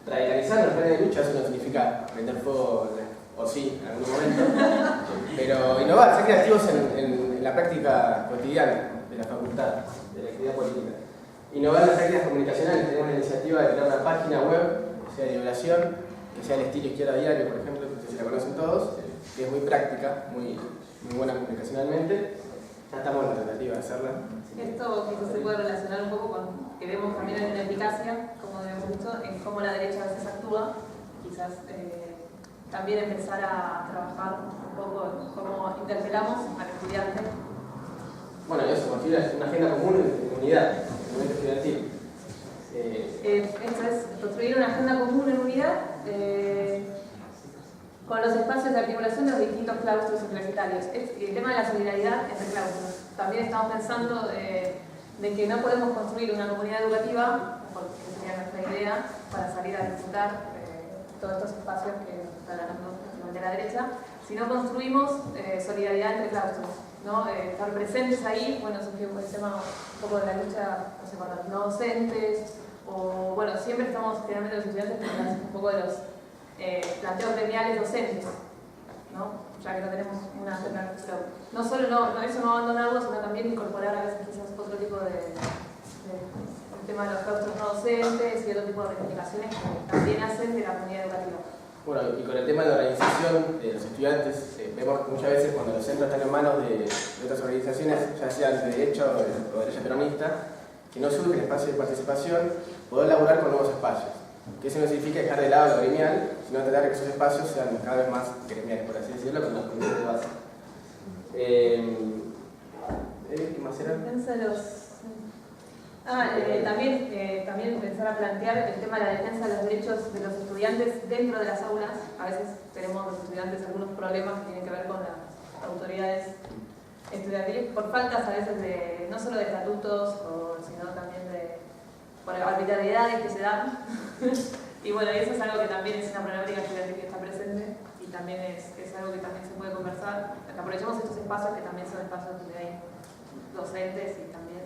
Radicalizar los planes de lucha, eso no significa prender fuego, o sí, en algún momento, pero innovar, ser creativos en la práctica cotidiana de la facultad, de la actividad política. Innovar en las prácticas comunicacionales, tenemos la iniciativa de crear una página web, que sea de liberación, que sea el estilo Izquierda Diario, por ejemplo, no sé si la conocen todos, que es muy práctica, muy buena comunicacionalmente. Ya estamos en la tentativa de hacerla. Esto quizás se puede relacionar un poco con que vemos también en la eficacia, como hemos visto, en cómo la derecha a veces actúa, quizás también empezar a trabajar un poco en cómo interpelamos al estudiante. Bueno, eso, construir una agenda común en unidad, en el movimiento estudiantil. Esto es construir una agenda común en unidad con los espacios de articulación de los distintos claustros universitarios. El tema de la solidaridad entre claustros. También estamos pensando de que no podemos construir una comunidad educativa, porque sería nuestra idea, para salir a disputar todos estos espacios que están hablando de la derecha, si no construimos solidaridad entre claustros, ¿no? Estar presentes ahí. Bueno, surgió el tema un poco de la lucha, no sé, con los no docentes, o bueno, siempre estamos, generalmente los estudiantes tenemos un poco de los planteos gremiales docentes, ¿no? Ya que no tenemos una alternativa. No solo eso no abandonarlo, sino también incorporar a veces quizás otro tipo de el tema de los claustros no docentes y otro tipo de reivindicaciones que también hacen de la comunidad educativa. Bueno, y con el tema de la organización de los estudiantes, vemos muchas veces cuando los centros están en manos de otras organizaciones, ya sean de derecha o de derecha peronista, que no surge el espacio de participación, poder laburar con nuevos espacios. Que eso no significa dejar de lado lo gremial, sino tratar de que esos espacios sean cada vez más gremiales, por así decirlo, con las condiciones de base. ¿Qué más era? También empezar a plantear el tema de la defensa de los derechos de los estudiantes dentro de las aulas. A veces tenemos los estudiantes algunos problemas que tienen que ver con las autoridades estudiantiles por faltas a veces de, no solo de estatutos, sino también por arbitrariedades que se dan. Y bueno, eso es algo que también es una problemática estudiantil que está presente y también es algo que también se puede conversar. Aprovechemos estos espacios que también son espacios donde hay docentes y también...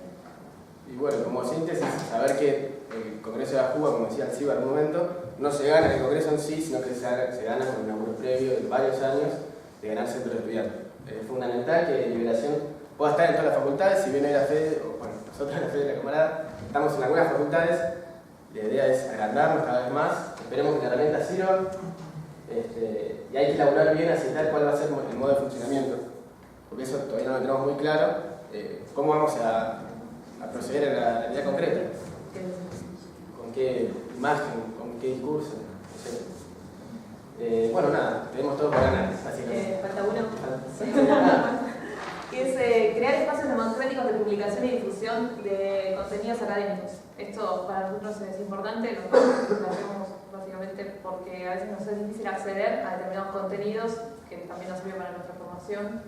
Y bueno, como síntesis, saber que el Congreso de la FUBA, como decía el CIBA en un momento, no se gana el Congreso en sí, sino que se gana con un laburo previo de varios años de ganar centros de estudiantes. Es fundamental que Liberación pueda estar en todas las facultades, si bien hoy la FED, o bueno, nosotros la FED de la camarada, estamos en algunas facultades, la idea es agrandarnos cada vez más, esperemos que la herramienta sirva, y hay que elaborar bien, aceptar cuál va a ser el modo de funcionamiento, porque eso todavía no lo tenemos muy claro, cómo vamos a proceder en la idea concreta, con qué imagen, con qué discurso, no sé. Bueno, nada, tenemos todo para ganar, básicamente. Falta uno. Que es crear espacios democráticos de publicación y difusión de contenidos académicos. Esto para nosotros es importante, lo hacemos básicamente porque a veces nos es difícil acceder a determinados contenidos que también nos sirven para nuestra formación.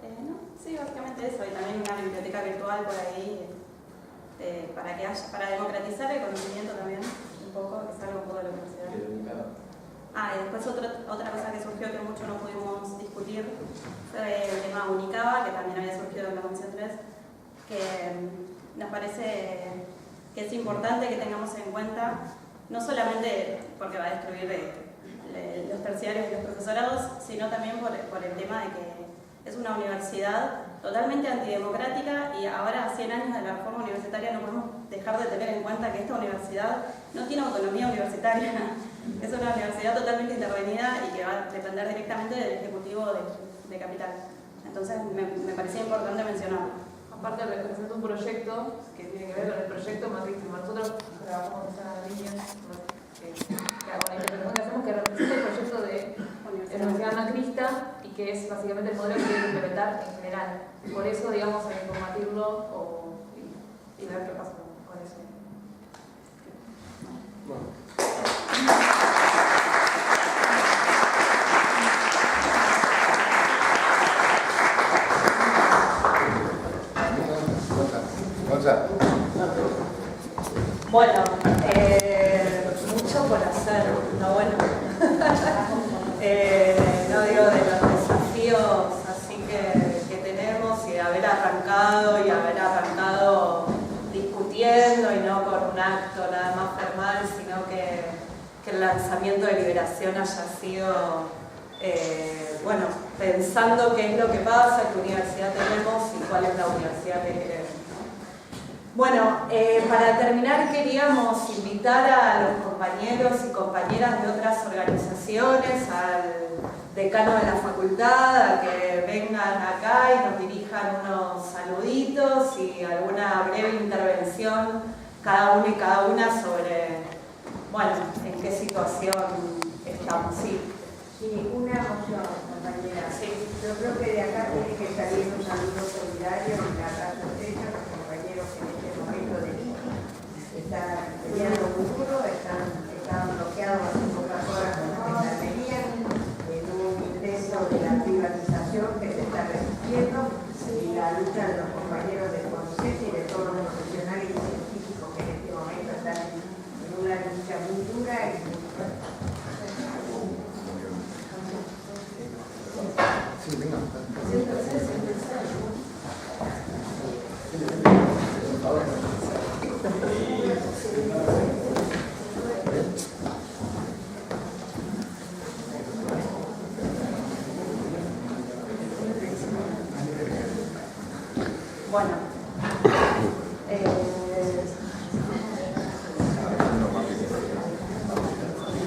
No, sí, básicamente eso, y también una biblioteca virtual por ahí, para democratizar el conocimiento también, un poco, que salga un poco de la universidad. Y después otra cosa que surgió que mucho no pudimos discutir fue el tema Unicaba, que también había surgido en la Comisión 3, que nos parece que es importante que tengamos en cuenta, no solamente porque va a destruir los terciarios y los profesorados, sino también por el tema de que es una universidad totalmente antidemocrática y ahora, a 100 años de la reforma universitaria, no podemos dejar de tener en cuenta que esta universidad no tiene autonomía universitaria. Es una universidad totalmente intervenida y que va a depender directamente del Ejecutivo de Capital. Entonces me parecía importante mencionarlo. Aparte representa un proyecto que tiene que ver con el proyecto macrístico. Nosotros trabajamos en esa línea con la interpretación que hacemos, que representa el proyecto de la Universidad Macrista y que es básicamente el modelo que quiere implementar en general. Por eso, digamos, hay que combatirlo y ver qué pasa con eso. Bueno. Bueno, mucho por hacer, no bueno. No digo de los desafíos así que tenemos y de haber arrancado discutiendo y no con un acto nada más formal, sino que el lanzamiento de Liberación haya sido, pensando qué es lo que pasa, qué universidad tenemos y cuál es la universidad que queremos. Bueno, para terminar queríamos invitar a los compañeros y compañeras de otras organizaciones, al decano de la facultad, a que vengan acá y nos dirijan unos saluditos y alguna breve intervención cada uno y cada una sobre, en qué situación estamos. Sí, una moción, compañera. Sí. Yo creo que de acá tiene que salir un saludo solidario en la raza estrecha, los compañeros que en este momento de Vicky están peleando muy duro, están bloqueados hace pocas horas con la gendarmería en un intento de la privatización que se está resistiendo y la lucha de los compañeros del CONICET y de todos los profesionales y científicos que en este momento están en una lucha muy dura y muy fuerte. Sí, venga.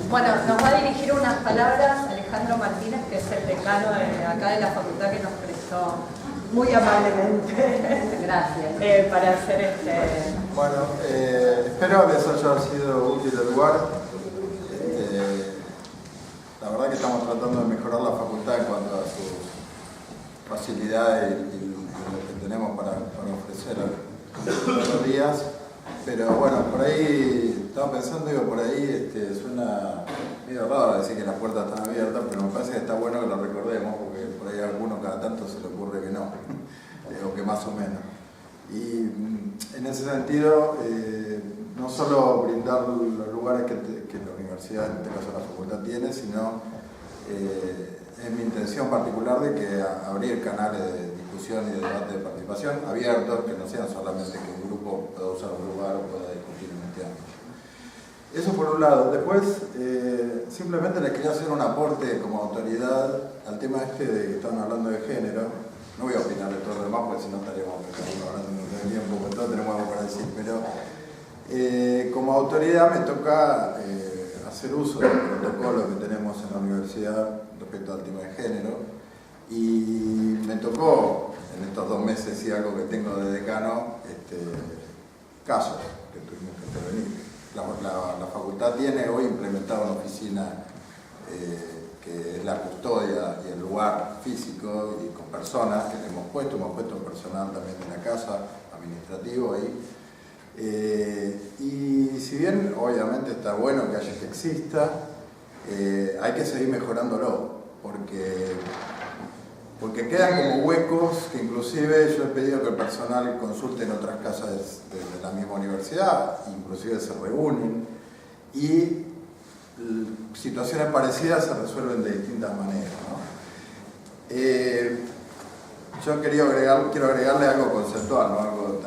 Bueno, nos va a dirigir unas palabras Alejandro Martínez, que es el decano de acá de la facultad, que nos prestó muy amablemente. Gracias. Para hacer Bueno, espero les haya sido útil el lugar. La verdad que estamos tratando de mejorar la facultad en cuanto a sus facilidades y lo que tenemos para ofrecer todos los días. Pero bueno, por ahí estaba pensando, por ahí suena medio raro decir que las puertas están abiertas, pero me parece que está bueno que lo recordemos, porque por ahí a alguno cada tanto se le ocurre que no, o que más o menos. Y en ese sentido, no solo brindar los lugares que la universidad, en este caso la facultad, tiene, sino es mi intención particular de que abrir canales de discusión y de debate de participación abiertos, que no sean solamente que un grupo pueda usar un lugar o pueda discutir en este ámbito. Eso por un lado. Después, simplemente les quería hacer un aporte como autoridad al tema de que estaban hablando de género. No voy a opinar de todo lo demás, porque si no estaríamos hablando de tiempo, porque todo tenemos algo para decir, pero como autoridad me toca hacer uso del protocolo que tenemos en la universidad respecto al tema de género, y me tocó en estos 2 meses y algo que tengo de decano, casos que tuvimos que intervenir. La facultad tiene hoy implementada una oficina que es la custodia y el lugar físico y con personas que le hemos puesto personal también de la casa, administrativo ahí. Y si bien obviamente está bueno que exista, hay que seguir mejorándolo, porque porque quedan como huecos que inclusive yo he pedido que el personal consulte en otras casas de la misma universidad, inclusive se reúnen, y situaciones parecidas se resuelven de distintas maneras, ¿no? Yo quiero agregarle algo conceptual, no algo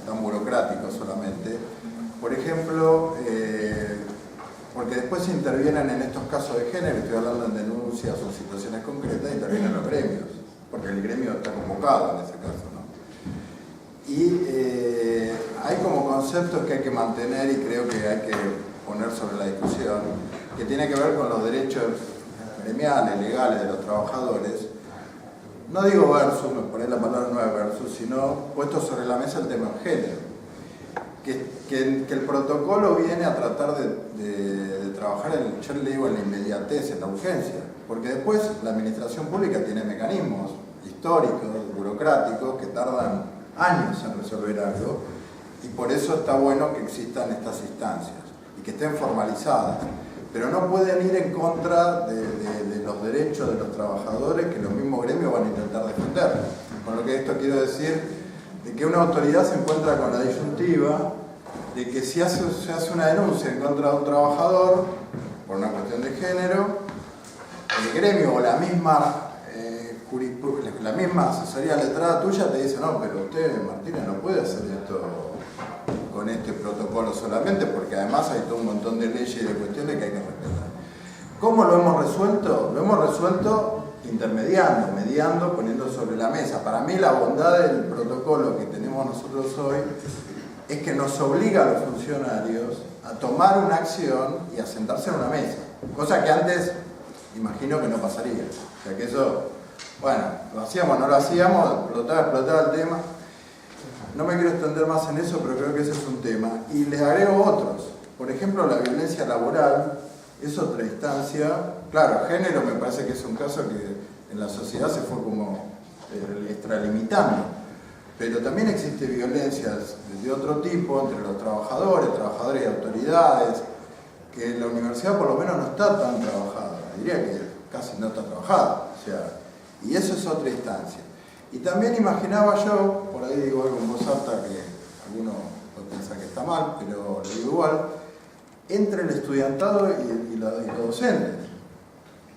tan burocrático solamente. Por ejemplo, porque después se intervienen en estos casos de género, estoy hablando de denuncias o situaciones concretas, intervienen los gremios, porque el gremio está convocado en ese caso, ¿no? Y hay como conceptos que hay que mantener y creo que hay que poner sobre la discusión, que tiene que ver con los derechos gremiales, legales de los trabajadores. No digo versus, me poné la palabra no es versus, sino puesto sobre la mesa el tema del género. Que el protocolo viene a tratar de trabajar, yo le digo, en la inmediatez, en la urgencia, porque después la administración pública tiene mecanismos históricos, burocráticos, que tardan años en resolver algo, y por eso está bueno que existan estas instancias y que estén formalizadas, pero no pueden ir en contra de los derechos de los trabajadores que los mismos gremios van a intentar defender. Con lo que esto quiero decir de que una autoridad se encuentra con la disyuntiva de que si se hace una denuncia en contra de un trabajador por una cuestión de género, el gremio o la misma asesoría letrada tuya te dice: no, pero usted, Martínez, no puede hacer esto con este protocolo solamente, porque además hay todo un montón de leyes y de cuestiones que hay que respetar. ¿Cómo lo hemos resuelto? Lo hemos resuelto intermediando, mediando, poniendo sobre la mesa. Para mí la bondad del protocolo que tenemos nosotros hoy es que nos obliga a los funcionarios a tomar una acción y a sentarse en una mesa, cosa que antes imagino que no pasaría. O sea que eso, bueno, lo hacíamos, no lo hacíamos, explotaba el tema. No me quiero extender más en eso, pero creo que ese es un tema. Y les agrego otros. Por ejemplo, la violencia laboral es otra instancia. Claro, género me parece que es un caso que en la sociedad se fue como extralimitando. Pero también existe violencia de otro tipo entre los trabajadores y autoridades, que en la universidad por lo menos no está tan trabajada. Diría que casi no está trabajada. O sea, y eso es otra instancia. Y también imaginaba yo, por ahí digo algo en voz alta que alguno puede pensar que está mal, pero lo digo igual, entre el estudiantado y los docentes.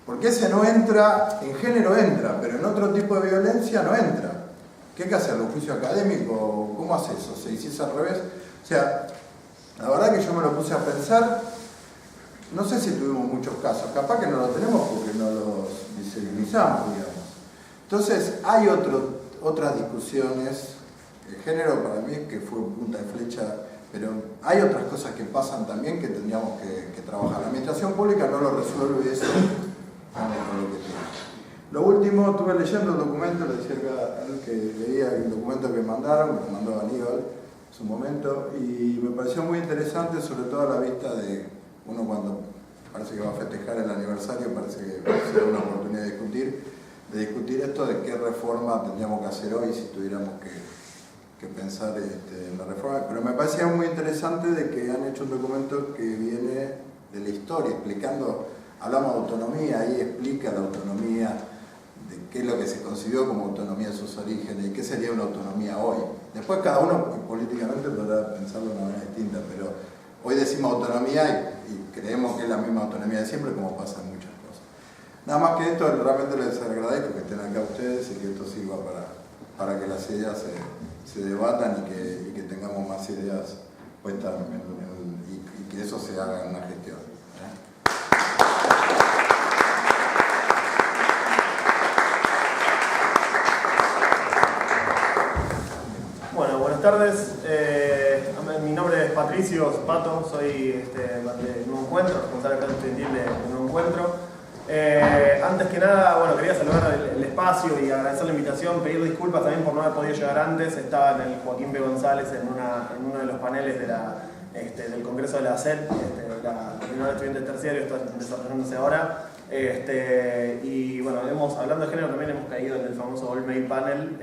Porque ese no entra, en género entra, pero en otro tipo de violencia no entra. ¿Qué hay que hacer? ¿Un juicio académico? ¿Cómo hace eso? ¿Se hiciese al revés? O sea, la verdad que yo me lo puse a pensar, no sé si tuvimos muchos casos, capaz que no lo tenemos porque no los visibilizamos, digamos. Entonces, hay otras discusiones, el género para mí que fue punta de flecha, pero hay otras cosas que pasan también que tendríamos que trabajar. La administración pública no lo resuelve eso con lo que tiene. Lo último, estuve leyendo el documento, le decía acá que leía el documento que mandaron, que mandó Aníbal en su momento, y me pareció muy interesante, sobre todo a la vista de uno cuando parece que va a festejar el aniversario, parece que va a ser una oportunidad de discutir esto de qué reforma tendríamos que hacer hoy si tuviéramos que pensar en la reforma. Pero me parecía muy interesante de que han hecho un documento que viene de la historia, explicando, hablamos de autonomía, ahí explica la autonomía, de qué es lo que se concibió como autonomía en sus orígenes y qué sería una autonomía hoy. Después cada uno políticamente podrá pensarlo de una manera distinta, pero hoy decimos autonomía y creemos que es la misma autonomía de siempre, como pasa en muchas cosas. Nada más que esto, realmente les agradezco que estén acá ustedes y que esto sirva para que las ideas se debatan y que tengamos más ideas puestas y que eso se haga en una gestión. Bueno, buenas tardes. Mi nombre es Patricio Pato, soy de Nuevo Encuentro, responsable de estudiantil de Nuevo Encuentro. Antes que nada, bueno, quería saludar el espacio y agradecer la invitación, pedir disculpas también por no haber podido llegar antes. Estaba en el Joaquín B. González en uno de los paneles del Congreso de la ACET, la Comunidad de Estudiantes Terciarios, está desarrollándose ahora. Y bueno, hablando de género también hemos caído en el famoso All Male Panel,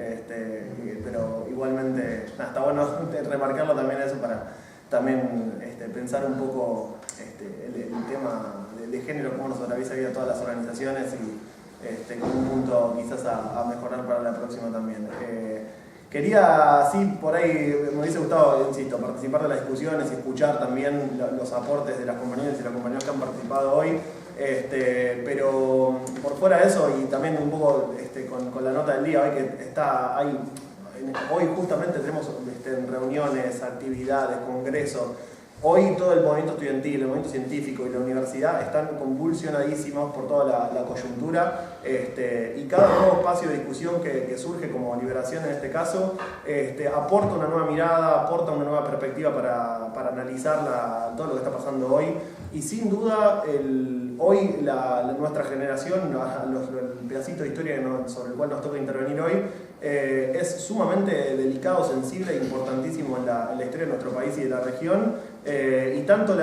pero igualmente está bueno remarcarlo también eso para también pensar un poco el tema de género, cómo nos atraviesa a todas las organizaciones como un punto quizás a mejorar para la próxima también. Quería, sí, por ahí me hubiese gustado, insisto, participar de las discusiones y escuchar también los aportes de las compañeras y los compañeros que han participado hoy, pero por fuera de eso y también un poco con la nota del día hoy que está ahí. Hoy justamente tenemos reuniones, actividades, congresos. Hoy todo el movimiento estudiantil, el movimiento científico y la universidad están convulsionadísimos por toda la coyuntura y cada nuevo espacio de discusión que surge como Liberación en este caso aporta una nueva mirada, aporta una nueva perspectiva para analizar todo lo que está pasando hoy y sin duda hoy nuestra generación, el pedacito de historia sobre el cual nos toca intervenir hoy es sumamente delicado, sensible e importantísimo en la historia de nuestro país y de la región. Y tanto el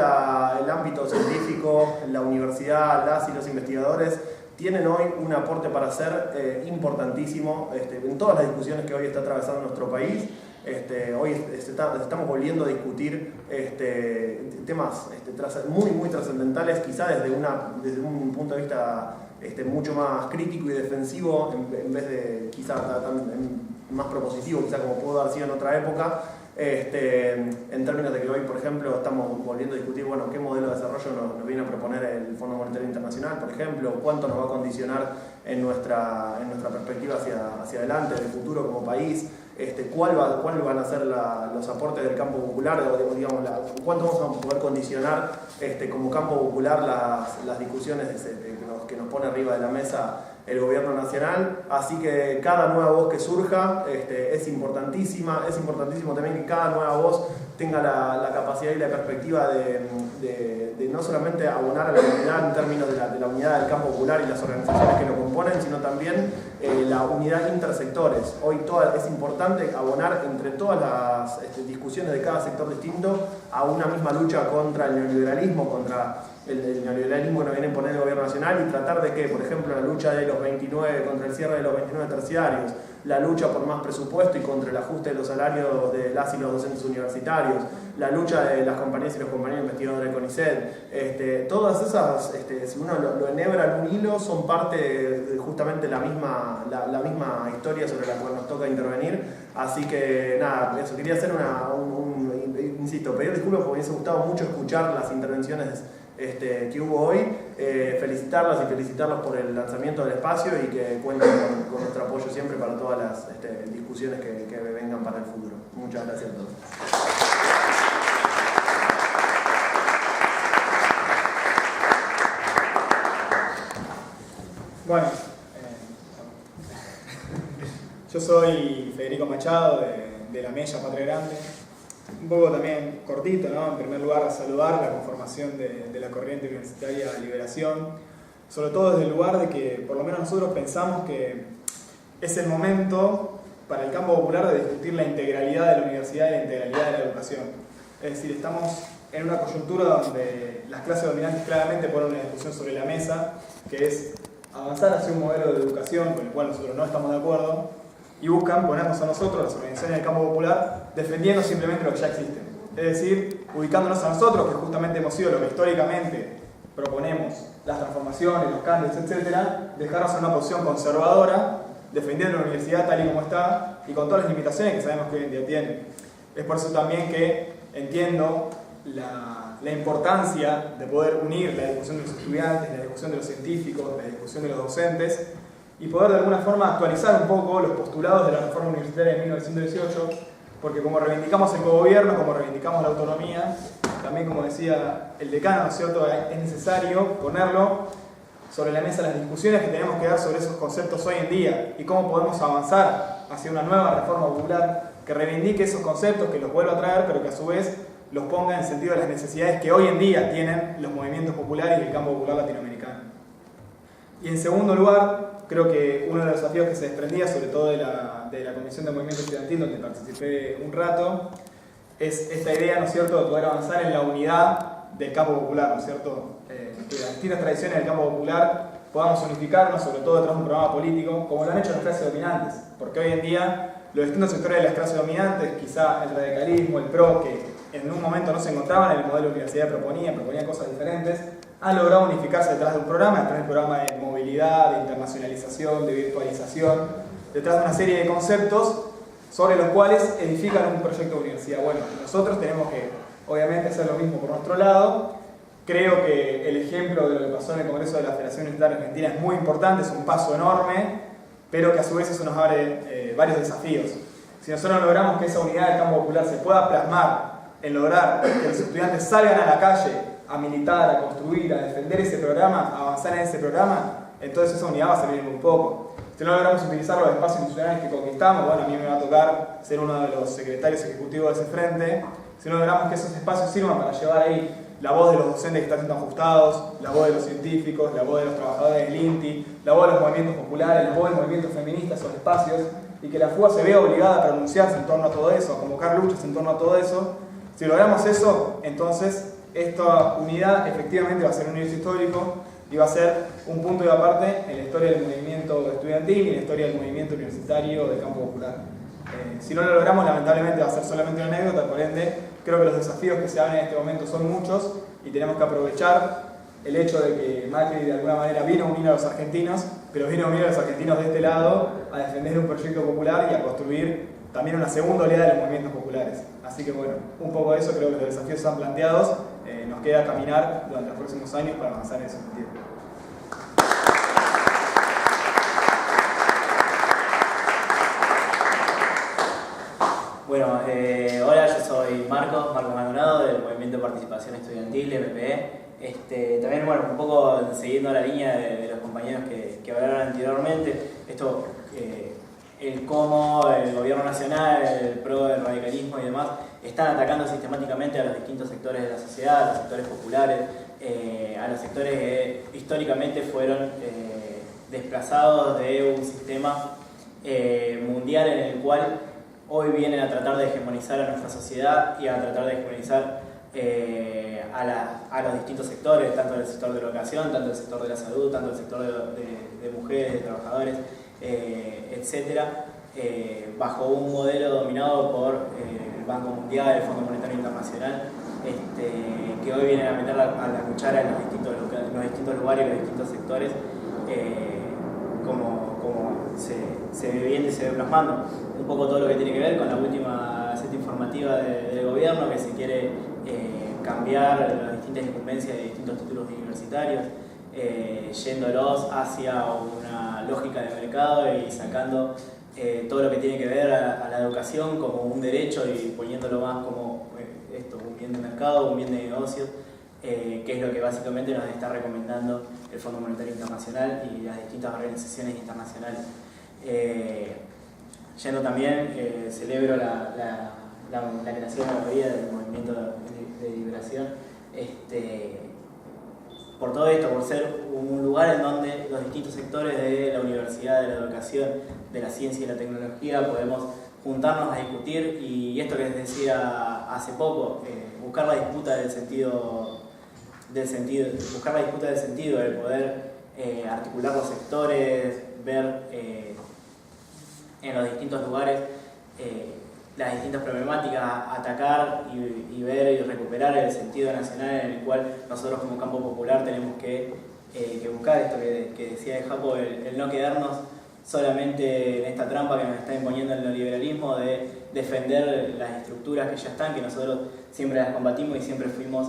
ámbito científico, la universidad, las y los investigadores tienen hoy un aporte para hacer importantísimo en todas las discusiones que hoy está atravesando nuestro país. Hoy estamos volviendo a discutir temas muy trascendentales, quizá desde un punto de vista mucho más crítico y defensivo en vez de quizá más propositivo, quizá como pudo haber sido en otra época. En términos de que hoy, por ejemplo, estamos volviendo a discutir qué modelo de desarrollo nos viene a proponer el Fondo Monetario Internacional, por ejemplo, cuánto nos va a condicionar en nuestra perspectiva hacia adelante, del futuro como país, cuáles van a ser los aportes del campo popular, digamos, cuánto vamos a poder condicionar como campo popular las discusiones que nos pone arriba de la mesa el gobierno nacional, así que cada nueva voz que surja es importantísima, es importantísimo también que cada nueva voz tenga la capacidad y la perspectiva de no solamente abonar a la unidad en términos de la unidad del campo popular y las organizaciones que lo componen, sino también la unidad intersectores. Hoy es importante abonar entre todas las discusiones de cada sector distinto a una misma lucha contra el neoliberalismo, contra el neoliberalismo que nos viene a imponer el gobierno nacional y tratar de que, por ejemplo, la lucha de los 29 contra el cierre de los 29 terciarios, la lucha por más presupuesto y contra el ajuste de los salarios de las y los docentes universitarios, la lucha de las compañías y los compañeros investigadores de CONICET, todas esas, si uno lo enhebra en un hilo, son parte de justamente la misma historia sobre la cual nos toca intervenir. Así que nada, eso, quería hacer insisto, pedir disculpas porque me hubiese gustado mucho escuchar las intervenciones que hubo hoy, felicitarlas y felicitarlos por el lanzamiento del espacio y que cuenten con nuestro apoyo siempre para todas las discusiones que vengan para el futuro. Muchas gracias a todos. Bueno, yo soy Federico Machado de la Mella Patria Grande. Un poco también cortito, ¿no? En primer lugar, saludar la conformación de la corriente universitaria Liberación, sobre todo desde el lugar de que por lo menos nosotros pensamos que es el momento para el campo popular de discutir la integralidad de la universidad y la integralidad de la educación. Es decir, estamos en una coyuntura donde las clases dominantes claramente ponen una discusión sobre la mesa, que es avanzar hacia un modelo de educación con el cual nosotros no estamos de acuerdo, y buscan ponernos a nosotros, las organizaciones del campo popular, defendiendo simplemente lo que ya existe. Es decir, ubicándonos a nosotros, que justamente hemos sido lo que históricamente proponemos, las transformaciones, los cambios, etc., dejarnos en una posición conservadora, defendiendo la universidad tal y como está, y con todas las limitaciones que sabemos que hoy en día tiene. Es por eso también que entiendo la importancia de poder unir la discusión de los estudiantes, la discusión de los científicos, la discusión de los docentes, y poder de alguna forma actualizar un poco los postulados de la reforma universitaria de 1918, porque como reivindicamos el cogobierno, como reivindicamos la autonomía, también como decía el decano, ¿no es cierto?, es necesario ponerlo sobre la mesa las discusiones que tenemos que dar sobre esos conceptos hoy en día y cómo podemos avanzar hacia una nueva reforma popular que reivindique esos conceptos, que los vuelva a traer, pero que a su vez los ponga en el sentido de las necesidades que hoy en día tienen los movimientos populares y el campo popular latinoamericano. Y en segundo lugar, creo que uno de los desafíos que se desprendía, sobre todo de la Comisión de Movimiento Estudiantil, donde participé un rato, es esta idea, ¿no es cierto?, de poder avanzar en la unidad del campo popular, ¿no es cierto?, que las distintas tradiciones del campo popular podamos unificarnos, sobre todo detrás de un programa político, como lo han hecho las clases dominantes, porque hoy en día los distintos sectores de las clases dominantes, quizá el radicalismo, el PRO, que en un momento no se encontraban en el modelo de universidad proponían cosas diferentes, han logrado unificarse detrás de un programa, detrás del programa de movilidad, de internacionalización, de virtualización, detrás de una serie de conceptos sobre los cuales edifican un proyecto de universidad. Bueno, nosotros tenemos que, obviamente, hacer lo mismo por nuestro lado. Creo que el ejemplo de lo que pasó en el Congreso de la Federación Universitaria Argentina es muy importante, es un paso enorme, pero que a su vez eso nos abre varios desafíos. Si nosotros logramos que esa unidad del campo popular se pueda plasmar en lograr que los estudiantes salgan a la calle a militar, a construir, a defender ese programa, a avanzar en ese programa, entonces esa unidad va a servir muy poco. Si no logramos utilizar los espacios institucionales que conquistamos, bueno, a mí me va a tocar ser uno de los secretarios ejecutivos de ese frente. Si no logramos que esos espacios sirvan para llevar ahí la voz de los docentes que están siendo ajustados, la voz de los científicos, la voz de los trabajadores del INTI, la voz de los movimientos populares, la voz del movimiento feminista, esos espacios, y que la FUBA se vea obligada a pronunciarse en torno a todo eso, a convocar luchas en torno a todo eso. Si logramos eso, entonces esta unidad efectivamente va a ser un inicio histórico y va a ser un punto de aparte en la historia del movimiento estudiantil y en la historia del movimiento universitario del campo popular. Si no lo logramos, lamentablemente va a ser solamente una anécdota, por ende, creo que los desafíos que se abren en este momento son muchos y tenemos que aprovechar el hecho de que Macri de alguna manera vino a unir a los argentinos, pero vino a unir a los argentinos de este lado a defender un proyecto popular y a construir también una segunda oleada de los movimientos populares. Así que bueno, un poco de eso, creo que los desafíos están planteados, nos queda caminar durante los próximos años para avanzar en ese sentido. Bueno, hola, yo soy Marcos Maldonado del Movimiento de Participación Estudiantil, MPE. También, bueno, un poco siguiendo la línea de los compañeros que hablaron anteriormente, esto, el cómo el gobierno nacional, el PRO, el radicalismo y demás, están atacando sistemáticamente a los distintos sectores de la sociedad, a los sectores populares, a los sectores que históricamente fueron desplazados de un sistema mundial en el cual hoy vienen a tratar de hegemonizar a nuestra sociedad y a tratar de hegemonizar a los distintos sectores, tanto el sector de la educación, tanto el sector de la salud, tanto el sector de mujeres, de trabajadores, etcétera, bajo un modelo dominado por el Banco Mundial, el Fondo Monetario Internacional, que hoy vienen a meter a la cuchara en los distintos lugares y los distintos sectores, como se ve viendo y se ve plasmando. Un poco todo lo que tiene que ver con la última seta informativa del gobierno, que se quiere cambiar las distintas incumbencias de distintos títulos universitarios, yéndolos hacia una lógica de mercado y sacando todo lo que tiene que ver a la educación como un derecho y poniéndolo más como un bien de mercado, un bien de negocios, que es lo que básicamente nos está recomendando el Fondo Monetario Internacional y las distintas organizaciones internacionales. Yendo también, celebro la creación de la mayoría del movimiento de liberación, por todo esto, por ser un lugar en donde los distintos sectores de la universidad, de la educación, de la ciencia y la tecnología podemos juntarnos a discutir, y esto que les decía hace poco, buscar la disputa del sentido, buscar la disputa del sentido, el poder articular los sectores, ver en los distintos lugares las distintas problemáticas, atacar y ver y recuperar el sentido nacional en el cual nosotros como campo popular tenemos que buscar esto que decía de Japo, el no quedarnos solamente en esta trampa que nos está imponiendo el neoliberalismo de defender las estructuras que ya están, que nosotros siempre las combatimos y siempre fuimos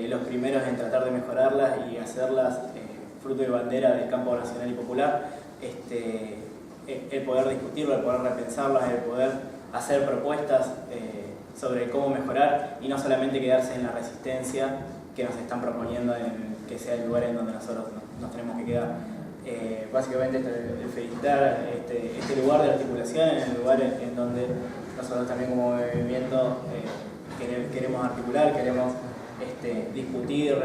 los primeros en tratar de mejorarlas y hacerlas fruto y bandera del campo nacional y popular. El poder discutirlo, el poder repensarlas, el poder hacer propuestas sobre cómo mejorar y no solamente quedarse en la resistencia que nos están proponiendo que sea el lugar en donde nosotros nos tenemos que quedar. Básicamente el felicitar este lugar de articulación, en el lugar en donde nosotros también como movimiento queremos articular, queremos discutir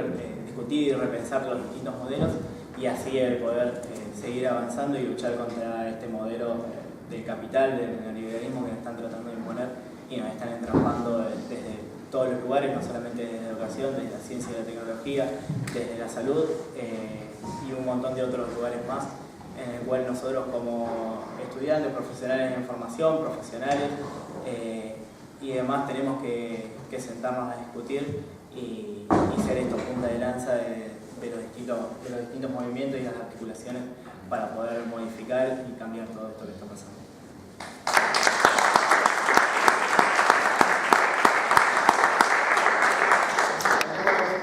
y repensar los distintos modelos y así el poder seguir avanzando y luchar contra este modelo de capital, del neoliberalismo que nos están tratando de imponer y nos están entrampando desde todos los lugares, no solamente desde la educación, desde la ciencia y la tecnología, desde la salud y un montón de otros lugares más, en el cual nosotros como estudiantes, profesionales en formación, profesionales y demás tenemos que sentarnos a discutir y ser esto punta de lanza de distintos movimientos y las articulaciones para poder modificar y cambiar todo esto que está pasando.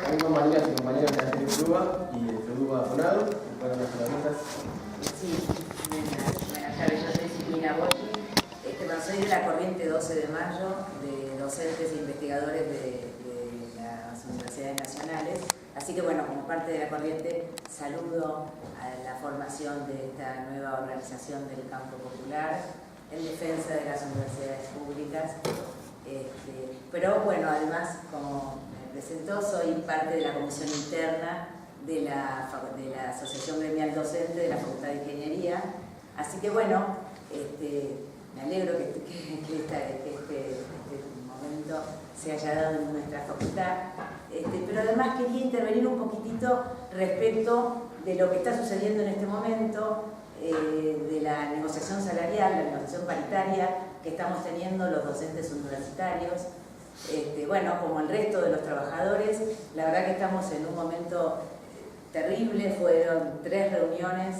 También compañeras y compañeros de la FEDUBA y de FEDUBA Conado, para las preguntas. Sí, buenas tardes, yo soy Silvina Bocci, soy de la corriente 12 de mayo, de docentes e investigadores de las universidades nacionales. Así que bueno, como parte de la corriente, saludo a la formación de esta nueva organización del campo popular en defensa de las universidades públicas. Pero bueno, además, como me presentó, soy parte de la comisión interna de la Asociación Gremial Docente de la Facultad de Ingeniería. Así que bueno, me alegro que este momento se haya dado en nuestra facultad, pero además quería intervenir un poquitito respecto de lo que está sucediendo en este momento, de la negociación salarial, la negociación paritaria que estamos teniendo los docentes universitarios. Bueno, como el resto de los trabajadores, la verdad que estamos en un momento terrible. Fueron 3 reuniones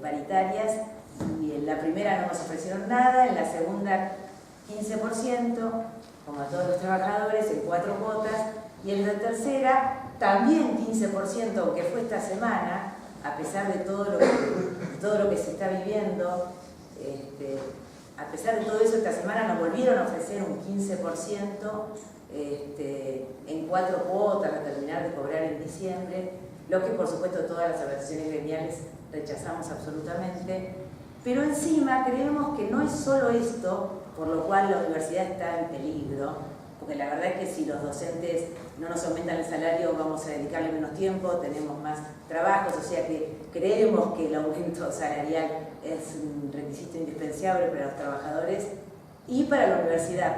paritarias y en la primera no nos ofrecieron nada, en la segunda 15%, como a todos los trabajadores, en 4 cuotas, y en la tercera también 15%, aunque fue esta semana, a pesar de todo lo que se está viviendo. A pesar de todo eso, esta semana nos volvieron a ofrecer un 15% en 4 cuotas a terminar de cobrar en diciembre, lo que por supuesto todas las organizaciones gremiales rechazamos absolutamente. Pero encima creemos que no es solo esto por lo cual la universidad está en peligro, porque la verdad es que si los docentes no nos aumentan el salario vamos a dedicarle menos tiempo, tenemos más trabajos, o sea que creemos que el aumento salarial es un requisito indispensable para los trabajadores y para la universidad,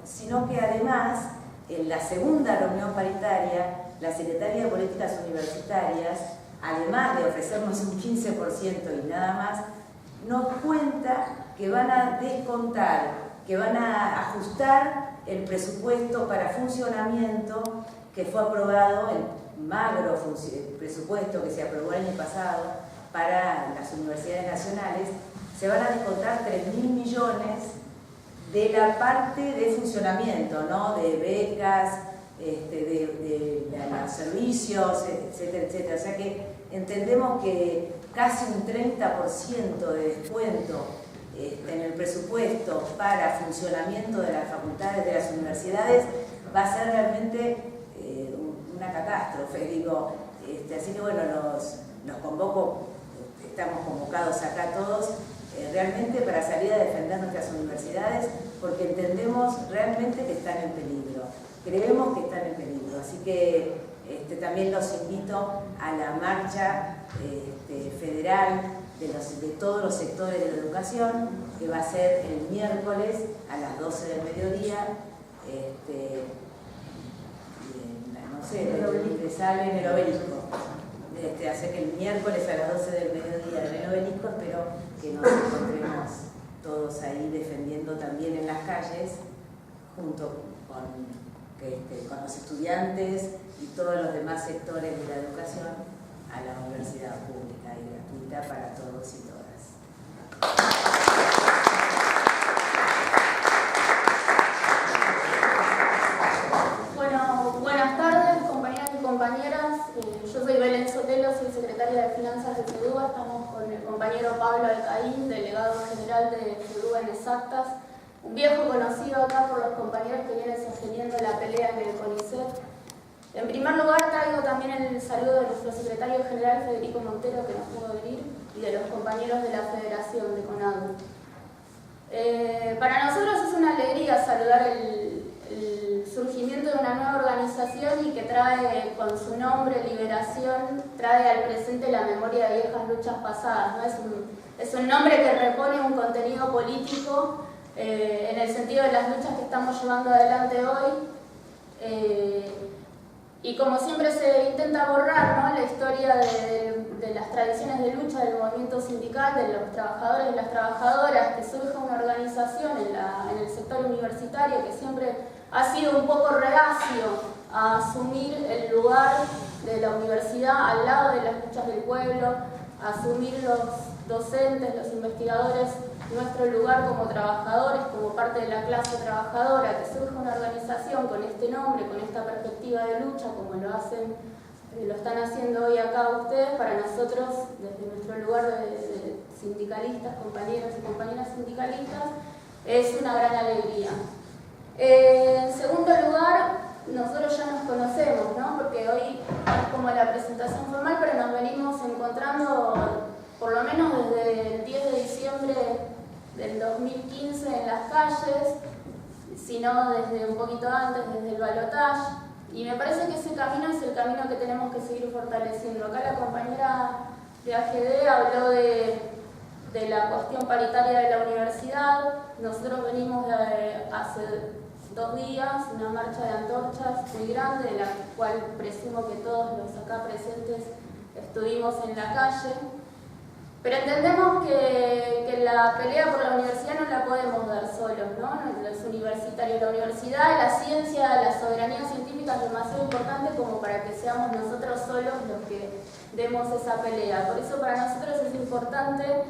sino que además en la segunda reunión paritaria la Secretaría de Políticas Universitarias, además de ofrecernos un 15% y nada más, nos cuenta que van a descontar, que van a ajustar el presupuesto para funcionamiento que fue aprobado, el magro presupuesto que se aprobó el año pasado para las universidades nacionales. Se van a descontar 3.000 millones de la parte de funcionamiento, ¿no? De becas, de los servicios, etcétera, etcétera. O sea que entendemos que casi un 30% de descuento en el presupuesto para funcionamiento de las facultades, de las universidades, va a ser realmente una catástrofe, digo. Así que bueno, los convoco, estamos convocados acá todos, realmente para salir a defender nuestras universidades, porque entendemos realmente que están en peligro, creemos que están en peligro. Así que también los invito a la marcha federal de todos los sectores de la educación, que va a ser el miércoles a las 12 del mediodía, no sé, que sale en el Obelisco. Así que el miércoles a las 12 del mediodía en el Obelisco, espero que nos encontremos todos ahí defendiendo también en las calles, junto con los estudiantes y todos los demás sectores de la educación, a la universidad pública y gratuita para todos y todas. Bueno, buenas tardes, compañeros y compañeras. Yo soy Belén Sotelo, soy secretaria de Finanzas de FEDUBA. Estamos con el compañero Pablo Alcaín, delegado general de FEDUBA en Exactas, un viejo conocido acá por los compañeros que vienen sosteniendo la pelea en el CONICET. En primer lugar, traigo también el saludo de nuestro secretario general Federico Montero, que no pudo venir, y de los compañeros de la Federación de CONADU. Para nosotros es una alegría saludar el surgimiento de una nueva organización y que trae con su nombre Liberación, trae al presente la memoria de viejas luchas pasadas, ¿no? Es un nombre que repone un contenido político en el sentido de las luchas que estamos llevando adelante hoy. Y como siempre se intenta borrar, ¿no?, la historia de las tradiciones de lucha del movimiento sindical, de los trabajadores y las trabajadoras, que surja una organización en el sector universitario que siempre ha sido un poco reacio a asumir el lugar de la universidad al lado de las luchas del pueblo, asumir los docentes, los investigadores, nuestro lugar como trabajadores, como parte de la clase trabajadora, que surja una organización con este nombre, con esta perspectiva de lucha, como lo están haciendo hoy acá ustedes, para nosotros, desde nuestro lugar de sindicalistas, compañeros y compañeras sindicalistas, es una gran alegría. En segundo lugar, nosotros ya nos conocemos, ¿no? Porque hoy es como la presentación formal, pero nos venimos encontrando por lo menos desde el 10 de diciembre del 2015 en las calles, si no desde un poquito antes, desde el balotaje, y me parece que ese camino es el camino que tenemos que seguir fortaleciendo. Acá la compañera de AGD habló de la cuestión paritaria de la universidad. Nosotros venimos hace 2 días, una marcha de antorchas muy grande, de la cual presumo que todos los acá presentes estuvimos en la calle. Pero entendemos que la pelea por la universidad no la podemos dar solos, ¿no? Los universitarios, la universidad, la ciencia, la soberanía científica es demasiado importante como para que seamos nosotros solos los que demos esa pelea. Por eso para nosotros es importante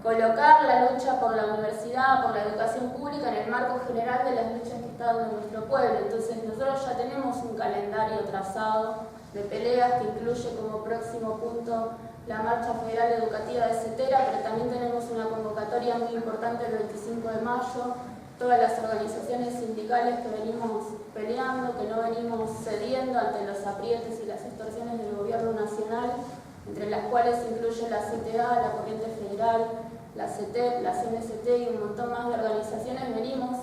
colocar la lucha por la universidad, por la educación pública en el marco general de las luchas que está dando nuestro pueblo. Entonces nosotros ya tenemos un calendario trazado de peleas que incluye como próximo punto la Marcha Federal Educativa de Cetera, pero también tenemos una convocatoria muy importante el 25 de mayo, todas las organizaciones sindicales que venimos peleando, que no venimos cediendo ante los aprietes y las extorsiones del gobierno nacional, entre las cuales incluye la CTA, la Corriente Federal, la CETEP, la CNCT y un montón más de organizaciones. Venimos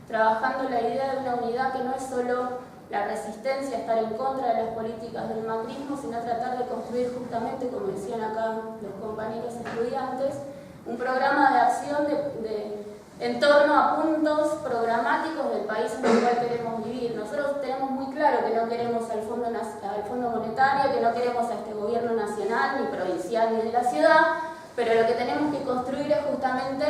trabajando la idea de una unidad que no es solo la resistencia a estar en contra de las políticas del macrismo, sino tratar de construir justamente, como decían acá los compañeros estudiantes, un programa de acción en torno a puntos programáticos del país en el cual queremos vivir. Nosotros tenemos muy claro que no queremos al Fondo Monetario, que no queremos a este gobierno nacional, ni provincial, ni de la ciudad, pero lo que tenemos que construir es justamente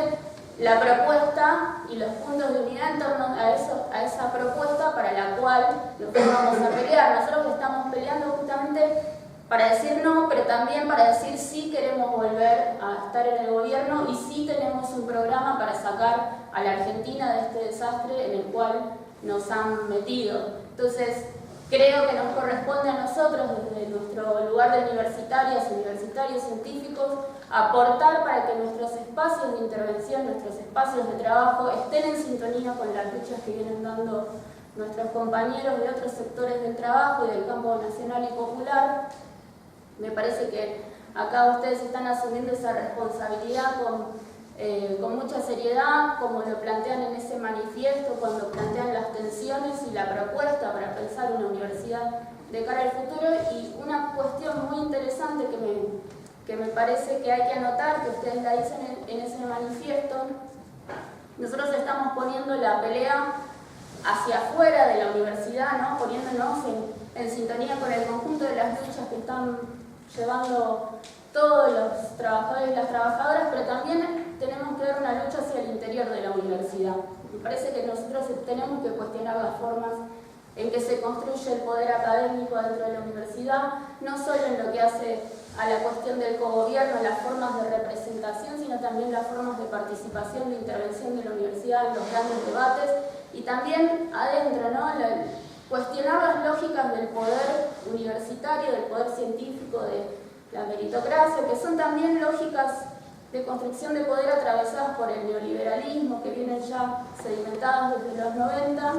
la propuesta y los puntos de unidad en torno a esa propuesta para la cual nosotros vamos a pelear. Nosotros estamos peleando justamente para decir no, pero también para decir sí queremos volver a estar en el gobierno y sí tenemos un programa para sacar a la Argentina de este desastre en el cual nos han metido. Entonces, creo que nos corresponde a nosotros, desde nuestro lugar de universitarios, científicos, aportar para que nuestros espacios de intervención, nuestros espacios de trabajo estén en sintonía con las luchas que vienen dando nuestros compañeros de otros sectores del trabajo y del campo nacional y popular. Me parece que acá ustedes están asumiendo esa responsabilidad con mucha seriedad, como lo plantean en ese manifiesto, cuando plantean las tensiones y la propuesta para pensar una universidad de cara al futuro. Y una cuestión muy interesante que me parece que hay que anotar, que ustedes la dicen en ese manifiesto, nosotros estamos poniendo la pelea hacia afuera de la universidad, ¿no? Poniéndonos en sintonía con el conjunto de las luchas que están llevando todos los trabajadores y las trabajadoras, pero también tenemos que dar una lucha hacia el interior de la universidad. Me parece que nosotros tenemos que cuestionar las formas en que se construye el poder académico dentro de la universidad, no solo en lo que hace a la cuestión del cogobierno, las formas de representación, sino también las formas de participación, de intervención de la universidad en los grandes debates, y también adentro, ¿no? Cuestionar las lógicas del poder universitario, del poder científico, de la meritocracia, que son también lógicas de construcción de poder atravesadas por el neoliberalismo, que vienen ya sedimentadas desde los 90,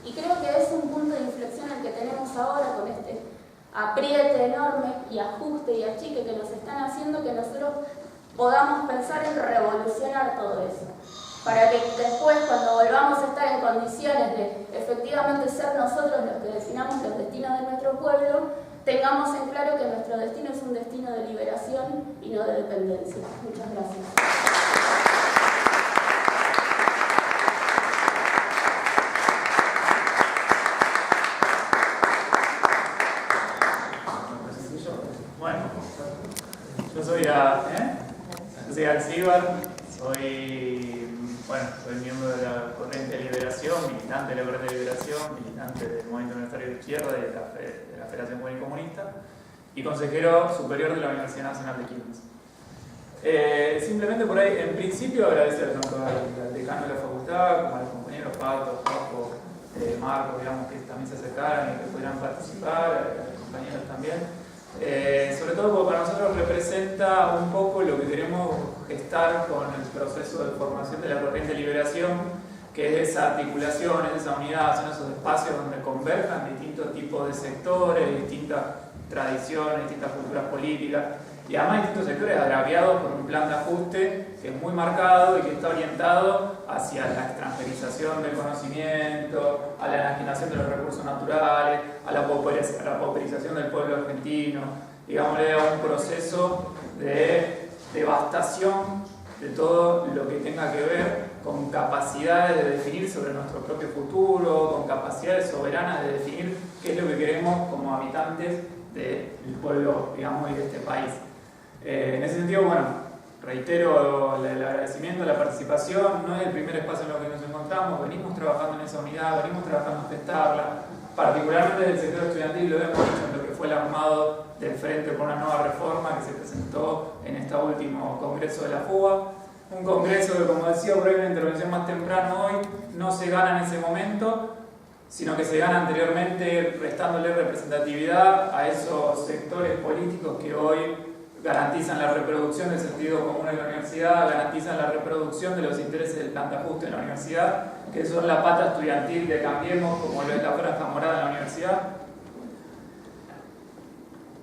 y creo que es un punto de inflexión el que tenemos ahora con este apriete enorme y ajuste y achique que nos están haciendo, que nosotros podamos pensar en revolucionar todo eso, para que después, cuando volvamos a estar en condiciones de efectivamente ser nosotros los que definamos los destinos de nuestro pueblo, tengamos en claro que nuestro destino es un destino de liberación y no de dependencia. Muchas gracias. Bueno, yo soy Alcíbar, soy bueno, soy miembro de la Corriente de Liberación, militante de la Corriente de Liberación, militante del Movimiento Universitario de Izquierda y de la Federación Juvenil Comunista, y consejero superior de la Universidad Nacional de Quilmes. Simplemente por ahí, en principio, agradecer tanto al decano de la facultad como a los compañeros Pato, Paco, Marco, digamos, que también se acercaran y que pudieran participar, a los compañeros también. Sobre todo porque para nosotros representa un poco lo que queremos gestar con el proceso de formación de la Corriente de Liberación, que es esa articulación, es esa unidad, son esos espacios donde converjan distintos tipos de sectores, distintas tradiciones, distintas culturas políticas, y además distintos sectores agraviados por un plan de ajuste que es muy marcado y que está orientado hacia la extranjerización del conocimiento, a la enajenación de los recursos naturales, a la pauperización del pueblo argentino, digámosle, a un proceso de devastación de todo lo que tenga que ver con capacidades de definir sobre nuestro propio futuro, con capacidades soberanas de definir qué es lo que queremos como habitantes del pueblo, digamos, y de este país. En ese sentido, bueno, reitero el agradecimiento a la participación. No es el primer espacio en el que nos encontramos, venimos trabajando en esa unidad, venimos trabajando en gestarla, particularmente desde el sector estudiantil, lo hemos dicho en lo que fue el armado del Frente por una Nueva Reforma que se presentó en este último congreso de la FUBA. Un congreso que, como decía por ahí en una intervención más temprano hoy, no se gana en ese momento, sino que se gana anteriormente restándole representatividad a esos sectores políticos que hoy garantizan la reproducción del sentido común en la universidad, garantizan la reproducción de los intereses del plan de ajuste en la universidad, que son la pata estudiantil de Cambiemos, como lo es la franja morada en la universidad.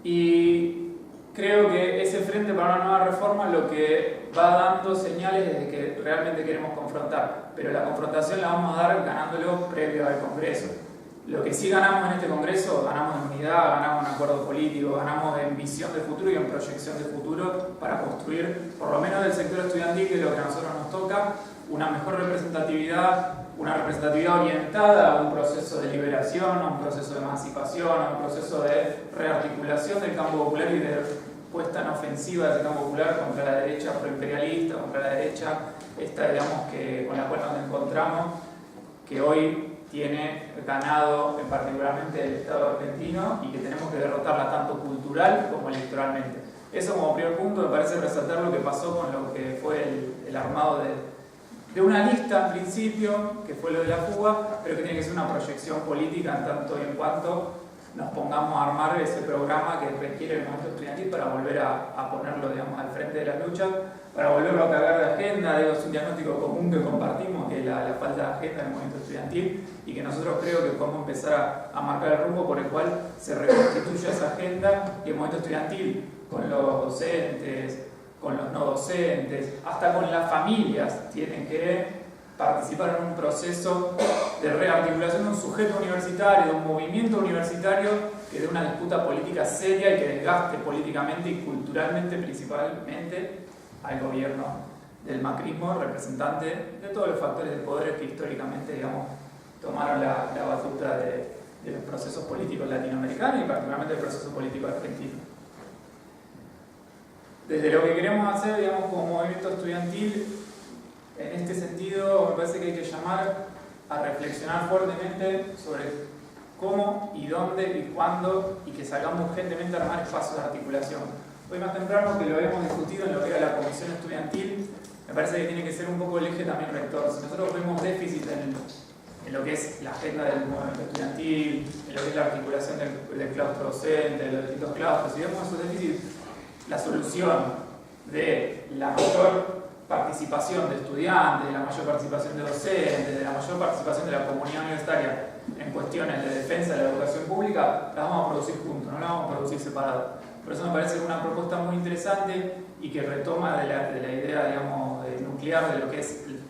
Y creo que ese Frente para una Nueva Reforma lo que va dando señales es de que realmente queremos confrontar, pero la confrontación la vamos a dar ganándolo previo al Congreso. Lo que sí ganamos en este Congreso, ganamos en unidad, ganamos en acuerdo político, ganamos en visión de futuro y en proyección de futuro para construir, por lo menos del sector estudiantil, que es lo que a nosotros nos toca, una mejor representatividad, una representatividad orientada a un proceso de liberación, a un proceso de emancipación, a un proceso de rearticulación del campo popular y de puesta en ofensiva de ese campo popular contra la derecha proimperialista, contra la derecha esta, digamos, que, con la cual nos encontramos, que hoy tiene ganado particularmente el Estado argentino y que tenemos que derrotarla tanto cultural como electoralmente. Eso como primer punto me parece resaltar lo que pasó con lo que fue el armado de una lista en principio, que fue lo de la FUBA, pero que tiene que ser una proyección política en tanto y en cuanto nos pongamos a armar ese programa que requiere el movimiento estudiantil para volver a ponerlo, digamos, al frente de las luchas, para volverlo a cargar de agenda. Es un diagnóstico común que compartimos, que es la falta de agenda del movimiento estudiantil, y que nosotros creo que podemos empezar a marcar el rumbo por el cual se reconstituye esa agenda, y el movimiento estudiantil, con los docentes, con los no docentes, hasta con las familias, tienen que participar en un proceso de rearticulación de un sujeto universitario, de un movimiento universitario que dé una disputa política seria y que desgaste políticamente y culturalmente principalmente al gobierno del macrismo, representante de todos los factores de poder que históricamente, digamos, tomaron la batuta de los procesos políticos latinoamericanos y particularmente del proceso político argentino. Desde lo que queremos hacer, digamos, como movimiento estudiantil, en este sentido, me parece que hay que llamar a reflexionar fuertemente sobre cómo y dónde y cuándo, y que salgamos urgentemente a armar espacios de articulación. Hoy más temprano, que lo hemos discutido en lo que era la comisión estudiantil, me parece que tiene que ser un poco el eje también rector. Si nosotros vemos déficit en lo que es la agenda del movimiento estudiantil, en lo que es la articulación del claustro docente, de los distintos claustros, si vemos esos déficits, la solución de la mayor participación de estudiantes, de la mayor participación de docentes, de la mayor participación de la comunidad universitaria en cuestiones de defensa de la educación pública, las vamos a producir juntos, no las vamos a producir separadas. Por eso me parece una propuesta muy interesante y que retoma de la idea, digamos, nuclear de lo que es el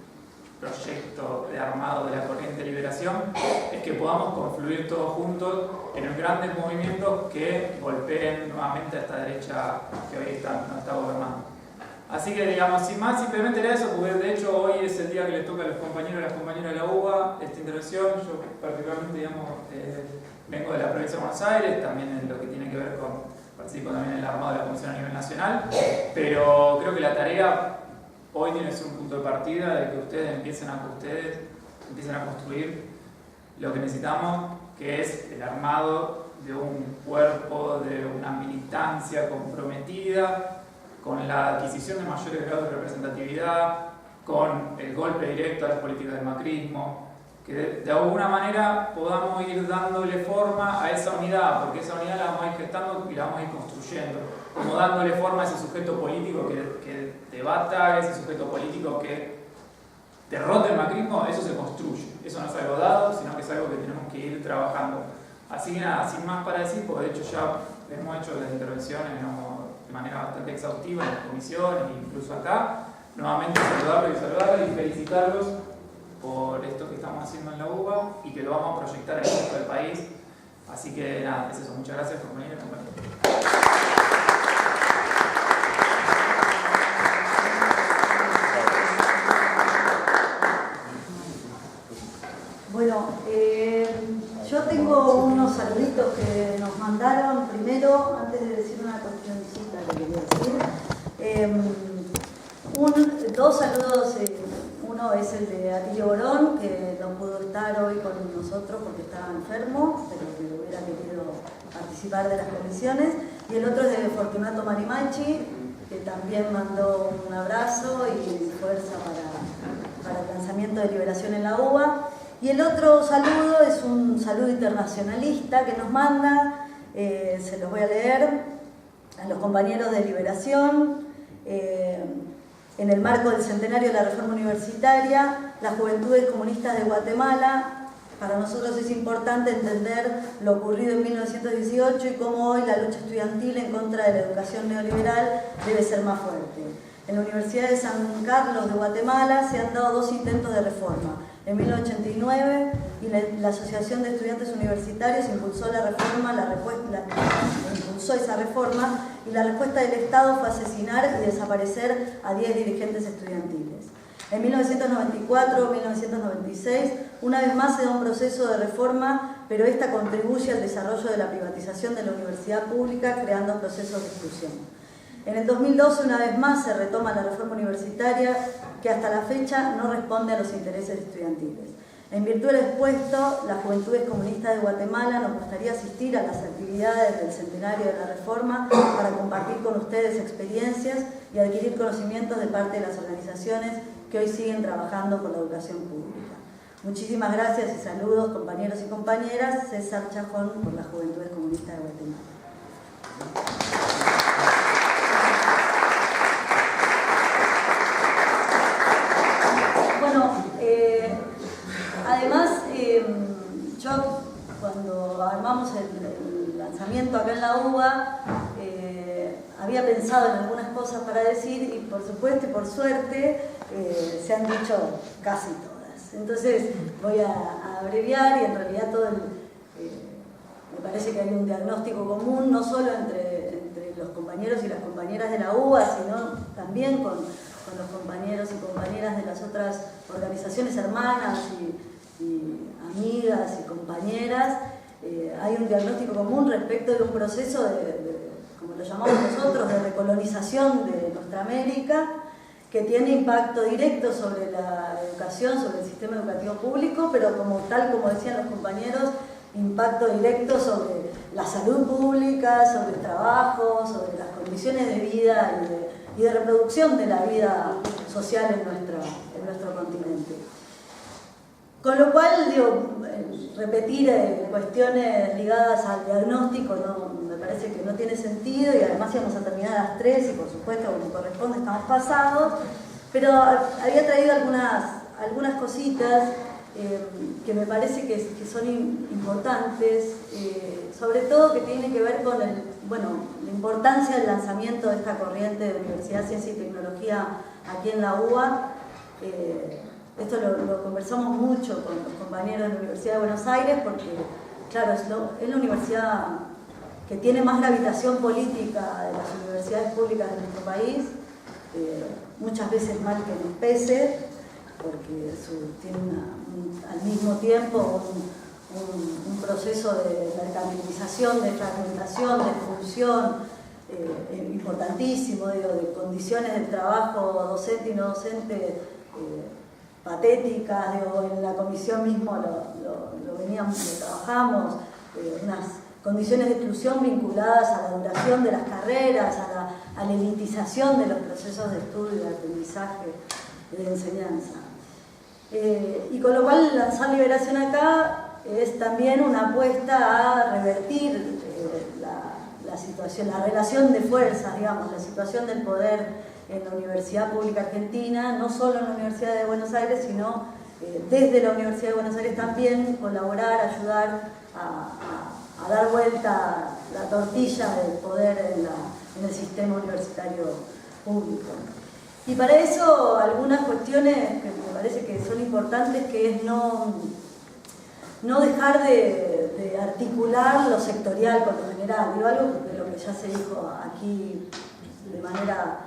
proyecto de armado de la Corriente de Liberación, es que podamos confluir todos juntos en grandes movimientos que golpeen nuevamente a esta derecha que hoy nos está gobernando. Así que, digamos, sin más, simplemente era eso, porque de hecho hoy es el día que les toca a los compañeros y las compañeras de la UBA esta intervención. Yo particularmente, digamos, vengo de la provincia de Buenos Aires, también en lo que tiene que ver con, participo también en el armado de la Comisión a nivel nacional, pero creo que la tarea hoy tiene que ser un punto de partida de que ustedes empiecen a construir lo que necesitamos, que es el armado de un cuerpo, de una militancia comprometida con la adquisición de mayores grados de representatividad, con el golpe directo a las políticas del macrismo, que de alguna manera podamos ir dándole forma a esa unidad, porque esa unidad la vamos a ir gestando y la vamos a ir construyendo, como dándole forma a ese sujeto político que debata, ese sujeto político que derrota el macrismo. Eso se construye, eso no es algo dado, sino que es algo que tenemos que ir trabajando. Así que nada, sin más para decir, porque de hecho ya hemos hecho las intervenciones de manera bastante exhaustiva en las comisiones e incluso acá. Nuevamente saludarlos y felicitarlos por esto que estamos haciendo en la UBA y que lo vamos a proyectar en el resto del país. Así que nada, es eso. Muchas gracias por venir a acompañarnos. Bueno, yo tengo unos saluditos que nos mandaron. Primero, antes de decir una cuestioncita que quería decir, dos saludos. Uno es el de Atilio Borón, que no pudo estar hoy con nosotros porque estaba enfermo, pero que hubiera querido participar de las comisiones. Y el otro es de Fortunato Marimachi, que también mandó un abrazo y fuerza para el lanzamiento de Liberación en la UBA. Y el otro saludo es un saludo internacionalista que nos manda, se los voy a leer, a los compañeros de Liberación. En el marco del centenario de la reforma universitaria, las Juventudes Comunistas de Guatemala, para nosotros es importante entender lo ocurrido en 1918 y cómo hoy la lucha estudiantil en contra de la educación neoliberal debe ser más fuerte. En la Universidad de San Carlos de Guatemala se han dado dos intentos de reforma. En 1989, y la Asociación de Estudiantes Universitarios impulsó esa reforma, y la respuesta del Estado fue asesinar y desaparecer a 10 dirigentes estudiantiles. En 1994-1996, una vez más se da un proceso de reforma, pero esta contribuye al desarrollo de la privatización de la universidad pública, creando procesos de exclusión. En el 2012, una vez más, se retoma la reforma universitaria, que hasta la fecha no responde a los intereses estudiantiles. En virtud del expuesto, las Juventudes Comunistas de Guatemala nos gustaría asistir a las actividades del centenario de la reforma para compartir con ustedes experiencias y adquirir conocimientos de parte de las organizaciones que hoy siguen trabajando por la educación pública. Muchísimas gracias y saludos, compañeros y compañeras. César Chajón, por las Juventudes Comunistas de Guatemala. Además, yo cuando armamos el lanzamiento acá en la UBA, había pensado en algunas cosas para decir y por supuesto y por suerte se han dicho casi todas. Entonces voy a abreviar y en realidad me parece que hay un diagnóstico común, no solo entre los compañeros y las compañeras de la UBA, sino también con los compañeros y compañeras de las otras organizaciones hermanas y amigas y compañeras. Hay un diagnóstico común respecto de un proceso como lo llamamos nosotros, de recolonización de nuestra América, que tiene impacto directo sobre la educación, sobre el sistema educativo público, pero tal como decían los compañeros, impacto directo sobre la salud pública, sobre el trabajo, sobre las condiciones de vida y de reproducción de la vida social en nuestro continente. Con lo cual, repetir cuestiones ligadas al diagnóstico me parece que no tiene sentido, y además íbamos a terminar a las 3 y por supuesto, como corresponde, estamos pasados, pero había traído algunas cositas que me parece que son importantes, sobre todo que tiene que ver con la importancia del lanzamiento de esta corriente de Universidad, Ciencia y Tecnología aquí en la UBA. Esto lo conversamos mucho con los compañeros de la Universidad de Buenos Aires, porque, claro, es la universidad que tiene más gravitación política de las universidades públicas de nuestro país, muchas veces mal que nos pese, porque tiene al mismo tiempo un proceso de mercantilización, de fragmentación, de expulsión, importantísimo, digo, de condiciones de trabajo docente y no docente patéticas, digo, en la comisión mismo lo trabajamos, unas condiciones de exclusión vinculadas a la duración de las carreras, a la elitización de los procesos de estudio, de aprendizaje, de enseñanza. Y con lo cual lanzar Liberación Acá es también una apuesta a revertir la situación, la relación de fuerzas, digamos, la situación del poder en la Universidad Pública Argentina, no solo en la Universidad de Buenos Aires, sino desde la Universidad de Buenos Aires también colaborar, ayudar a dar vuelta la tortilla del poder en el sistema universitario público. Y para eso algunas cuestiones que me parece que son importantes, que es no dejar de articular lo sectorial con lo general. Digo, algo de lo que ya se dijo aquí de manera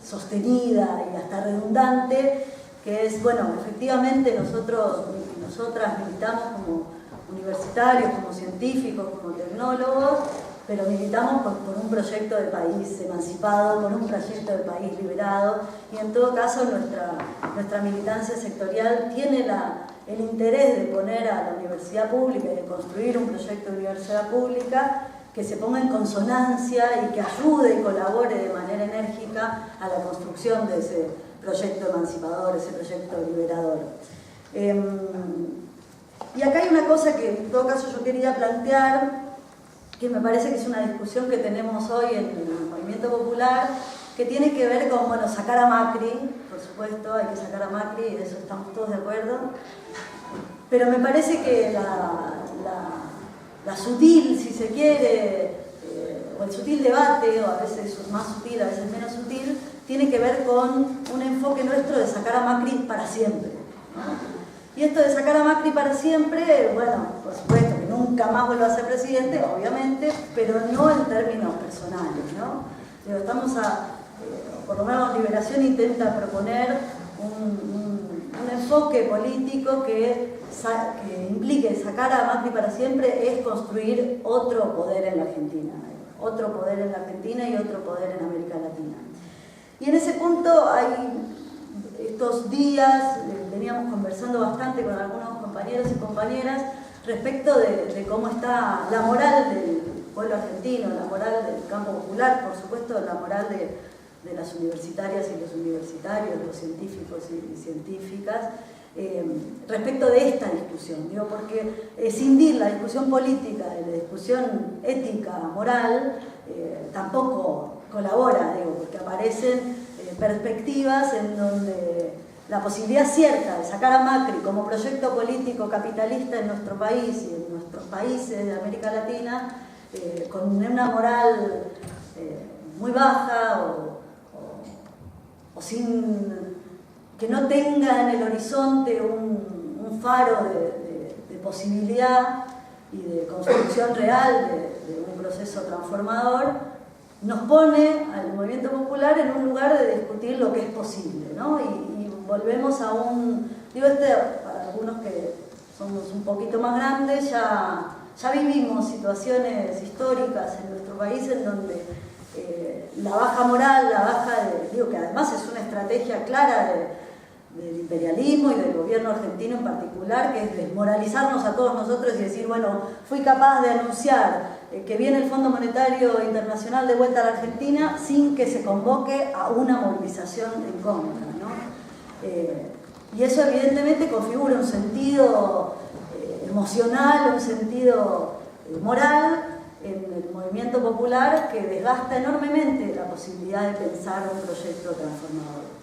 sostenida y hasta redundante, que es, bueno, efectivamente nosotros y nosotras militamos como universitarios, como científicos, como tecnólogos, pero militamos por un proyecto de país emancipado, por un proyecto de país liberado, y en todo caso nuestra militancia sectorial tiene el interés de poner a la universidad pública y de construir un proyecto de universidad pública que se ponga en consonancia y que ayude y colabore de manera enérgica a la construcción de ese proyecto emancipador, ese proyecto liberador. Y acá hay una cosa que en todo caso yo quería plantear, que me parece que es una discusión que tenemos hoy en el movimiento popular, que tiene que ver con, bueno, sacar a Macri, por supuesto, hay que sacar a Macri, y de eso estamos todos de acuerdo, pero me parece que la sutil, si se quiere, o el sutil debate, o a veces más sutil, a veces menos sutil, tiene que ver con un enfoque nuestro de sacar a Macri para siempre, ¿no? Y esto de sacar a Macri para siempre, bueno, por supuesto que nunca más vuelva a ser presidente, obviamente, pero no en términos personales, ¿no? Pero estamos por lo menos Liberación intenta proponer un enfoque político que implique sacar a Macri para siempre, es construir otro poder en la Argentina, otro poder en la Argentina y otro poder en América Latina. Y en ese punto hay estos días, veníamos conversando bastante con algunos compañeros y compañeras respecto de cómo está la moral del pueblo argentino, la moral del campo popular, por supuesto la moral de las universitarias y los universitarios, los científicos y científicas, respecto de esta discusión. Digo, porque escindir la discusión política de la discusión ética, moral, tampoco colabora, digo, porque aparecen perspectivas en donde la posibilidad cierta de sacar a Macri como proyecto político capitalista en nuestro país y en nuestros países de América Latina, con una moral muy baja o sin que no tenga en el horizonte un faro de posibilidad y de construcción real de un proceso transformador, nos pone al movimiento popular en un lugar de discutir lo que es posible, ¿no? Y volvemos a digo, para algunos que somos un poquito más grandes, ya vivimos situaciones históricas en nuestro país en donde la baja moral, digo que además es una estrategia clara del imperialismo y del gobierno argentino en particular, que es desmoralizarnos a todos nosotros y decir, bueno, fui capaz de anunciar que viene el Fondo Monetario Internacional de vuelta a la Argentina sin que se convoque a una movilización en contra, ¿no? Y eso evidentemente configura un sentido emocional, un sentido moral en el movimiento popular que desgasta enormemente la posibilidad de pensar un proyecto transformador.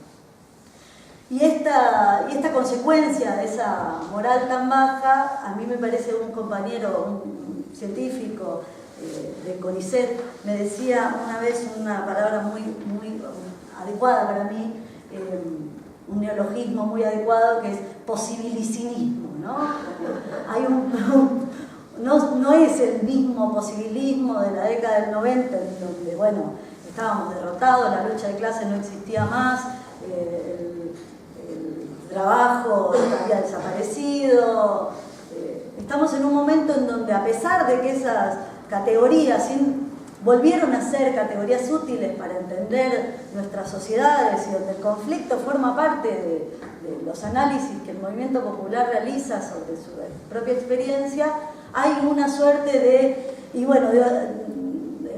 Y esta consecuencia de esa moral tan baja, a mí me parece un compañero, un científico de CONICET, me decía una vez una palabra muy adecuada para mí, un neologismo muy adecuado, que es posibilicinismo, ¿no? Hay no es el mismo posibilismo de la década del 90, en donde, bueno, estábamos derrotados, la lucha de clases no existía más, el trabajo había desaparecido. Estamos en un momento en donde, a pesar de que esas categorías, sin volvieron a ser categorías útiles para entender nuestras sociedades y donde el conflicto forma parte de los análisis que el movimiento popular realiza sobre su propia experiencia, hay una suerte de, y bueno,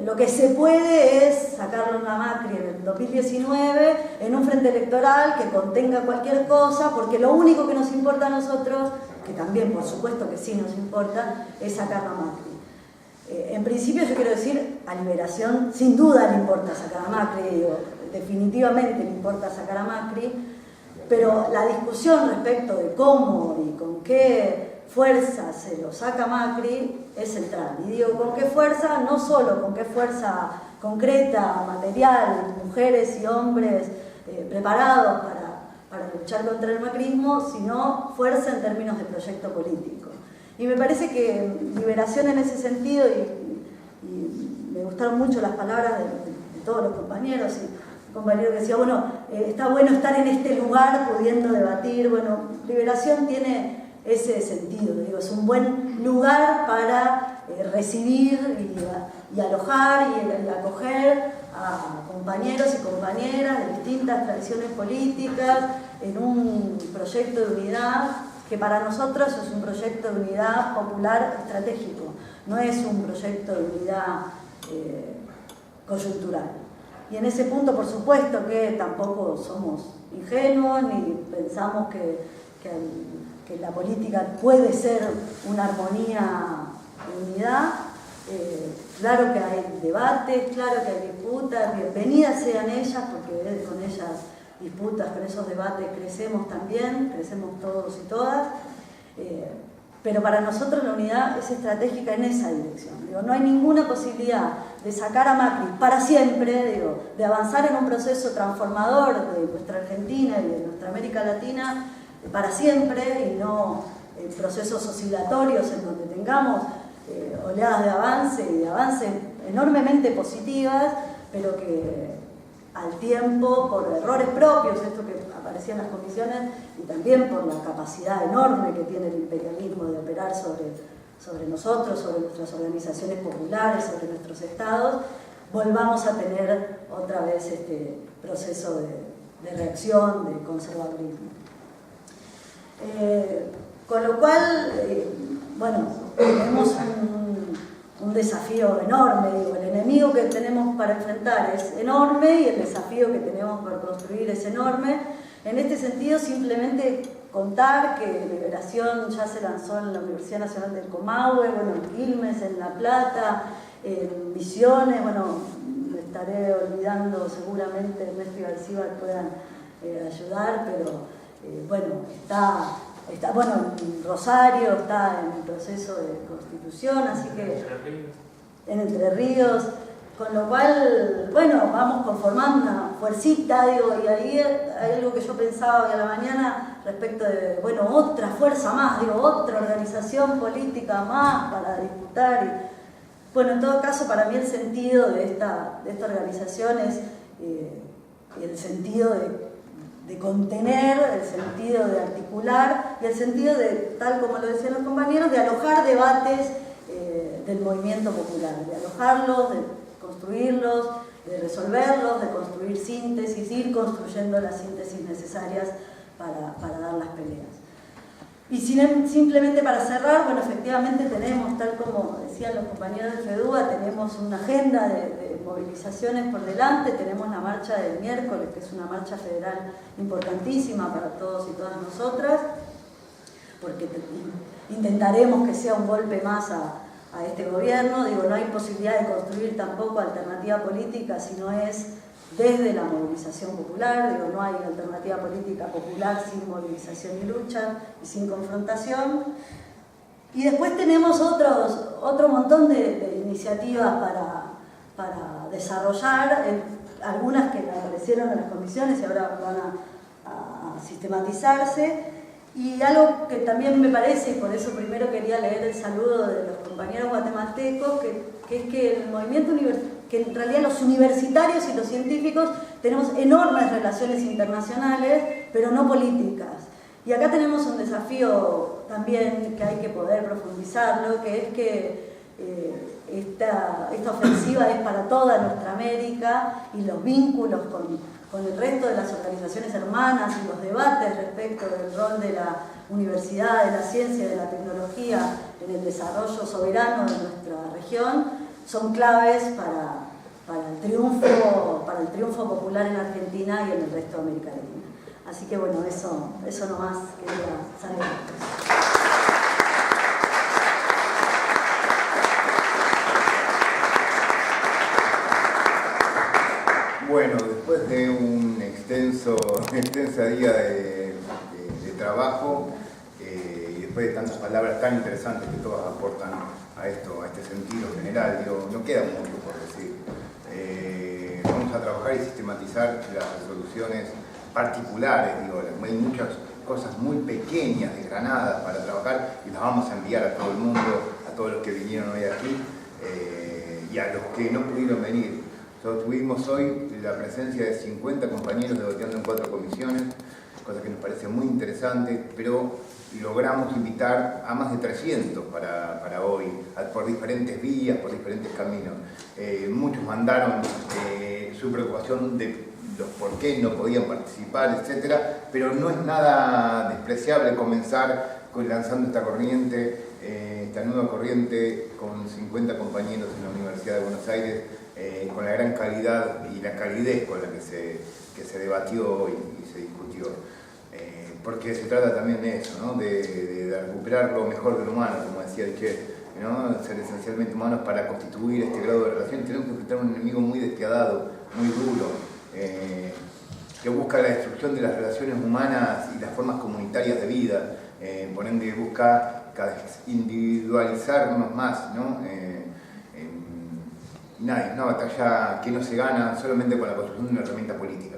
lo que se puede es sacarlo a Macri en el 2019 en un frente electoral que contenga cualquier cosa, porque lo único que nos importa a nosotros, que también por supuesto que sí nos importa, es sacarlo a Macri. En principio yo quiero decir, a Liberación sin duda le importa sacar a Macri, digo, definitivamente le importa sacar a Macri, pero la discusión respecto de cómo y con qué fuerza se lo saca Macri es central. Y digo, ¿con qué fuerza? No solo con qué fuerza concreta, material, mujeres y hombres preparados para luchar contra el macrismo, sino fuerza en términos de proyecto político. Y me parece que Liberación en ese sentido, y me gustaron mucho las palabras de todos los compañeros, y un compañero que decía, bueno, está bueno estar en este lugar pudiendo debatir. Bueno, Liberación tiene ese sentido, digo, es un buen lugar para recibir y alojar y acoger a compañeros y compañeras de distintas tradiciones políticas en un proyecto de unidad que para nosotros es un proyecto de unidad popular estratégico, no es un proyecto de unidad coyuntural. Y en ese punto, por supuesto que tampoco somos ingenuos ni pensamos que la política puede ser una armonía de unidad. Claro que hay debates, claro que hay disputas, bienvenidas sean ellas, porque con esas disputas, con esos debates crecemos también, crecemos todos y todas. Pero para nosotros la unidad es estratégica en esa dirección. Digo, no hay ninguna posibilidad de sacar a Macri para siempre, digo, de avanzar en un proceso transformador de nuestra Argentina y de nuestra América Latina para siempre, y no procesos oscilatorios en donde tengamos oleadas de avance y de avance enormemente positivas, pero que al tiempo, por errores propios, esto que aparecía en las comisiones, y también por la capacidad enorme que tiene el imperialismo de operar sobre nosotros, sobre nuestras organizaciones populares, sobre nuestros estados, volvamos a tener otra vez este proceso de reacción, de conservadurismo. Con lo cual, bueno, tenemos un desafío enorme, digo, el enemigo que tenemos para enfrentar es enorme y el desafío que tenemos por construir es enorme. En este sentido, simplemente contar que Liberación ya se lanzó en la Universidad Nacional del Comahue, bueno, en Quilmes, en La Plata, en Misiones, bueno, me estaré olvidando seguramente, Ernesto y García puedan ayudar, pero bueno, está bueno, en Rosario está en el proceso de constitución, así que en Entre Ríos, con lo cual, bueno, vamos conformando una fuercita, digo, y ahí hay algo que yo pensaba hoy a la mañana respecto de, bueno, otra fuerza más, digo, otra organización política más para disputar. Y, bueno, en todo caso, para mí el sentido de esta organización es el sentido de contener, el sentido de articular y el sentido de, tal como lo decían los compañeros, de alojar debates del movimiento popular, de alojarlos, de construirlos, de resolverlos, de construir síntesis, ir construyendo las síntesis necesarias para dar las peleas. Y simplemente para cerrar, bueno, efectivamente tenemos, tal como decían los compañeros de FEDUA, tenemos una agenda de movilizaciones por delante, tenemos la marcha del miércoles, que es una marcha federal importantísima para todos y todas nosotras, porque intentaremos que sea un golpe más a este gobierno. Digo, no hay posibilidad de construir tampoco alternativa política si no es desde la movilización popular. Digo, no hay alternativa política popular sin movilización y lucha y sin confrontación. Y después tenemos otro montón de iniciativas para desarrollar, algunas que aparecieron en las comisiones y ahora van a sistematizarse. Y algo que también me parece, y por eso primero quería leer el saludo de los compañeros guatemaltecos, que es que el movimiento que en realidad los universitarios y los científicos tenemos enormes relaciones internacionales, pero no políticas. Y acá tenemos un desafío también que hay que poder profundizarlo, que es que esta ofensiva es para toda nuestra América, y los vínculos con el resto de las organizaciones hermanas y los debates respecto del rol de la universidad, de la ciencia y de la tecnología en el desarrollo soberano de nuestra región son claves para el triunfo popular en Argentina y en el resto de América Latina. Así que bueno, eso nomás quería saber. Bueno, después de un extensa día de trabajo y después de tantas palabras tan interesantes que todas aportan a este sentido general, no queda mucho por decir. Vamos a trabajar y sistematizar las resoluciones particulares, hay muchas cosas muy pequeñas, desgranadas para trabajar, y las vamos a enviar a todo el mundo, a todos los que vinieron hoy aquí y a los que no pudieron venir. Nosotros tuvimos hoy la presencia de 50 compañeros debatiendo en 4 comisiones, cosa que nos parece muy interesante, pero logramos invitar a más de 300 para hoy, por diferentes vías, por diferentes caminos. Muchos mandaron su preocupación de los por qué no podían participar, etc. Pero no es nada despreciable comenzar lanzando esta corriente, esta nueva corriente con 50 compañeros en la Universidad de Buenos Aires, con la gran calidad y la calidez con la que se debatió y se discutió. Porque se trata también de eso, ¿no? de recuperar lo mejor del humano, como decía el Che, ¿no? Ser esencialmente humanos para constituir este grado de relación. Tenemos que enfrentar a un enemigo muy despiadado, muy duro, que busca la destrucción de las relaciones humanas y las formas comunitarias de vida, por ende busca cada vez individualizarnos más, ¿no? Es una batalla que no se gana solamente con la construcción de una herramienta política,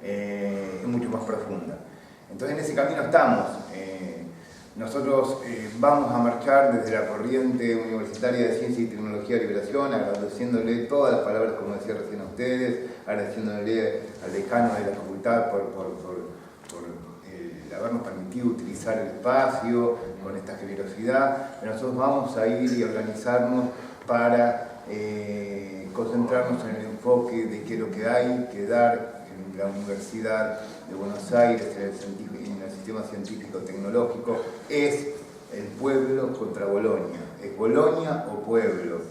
es mucho más profunda. Entonces en ese camino estamos. Nosotros vamos a marchar desde la corriente universitaria de Ciencia y Tecnología de Liberación, agradeciéndole todas las palabras, como decía recién a ustedes, agradeciéndole al decano de la facultad por habernos permitido utilizar el espacio con esta generosidad. Pero nosotros vamos a ir y organizarnos para concentrarnos en el enfoque de qué es lo que hay que dar en la Universidad de Buenos Aires, en el sistema científico-tecnológico, es el pueblo contra Bolonia. ¿Es Bolonia o pueblo?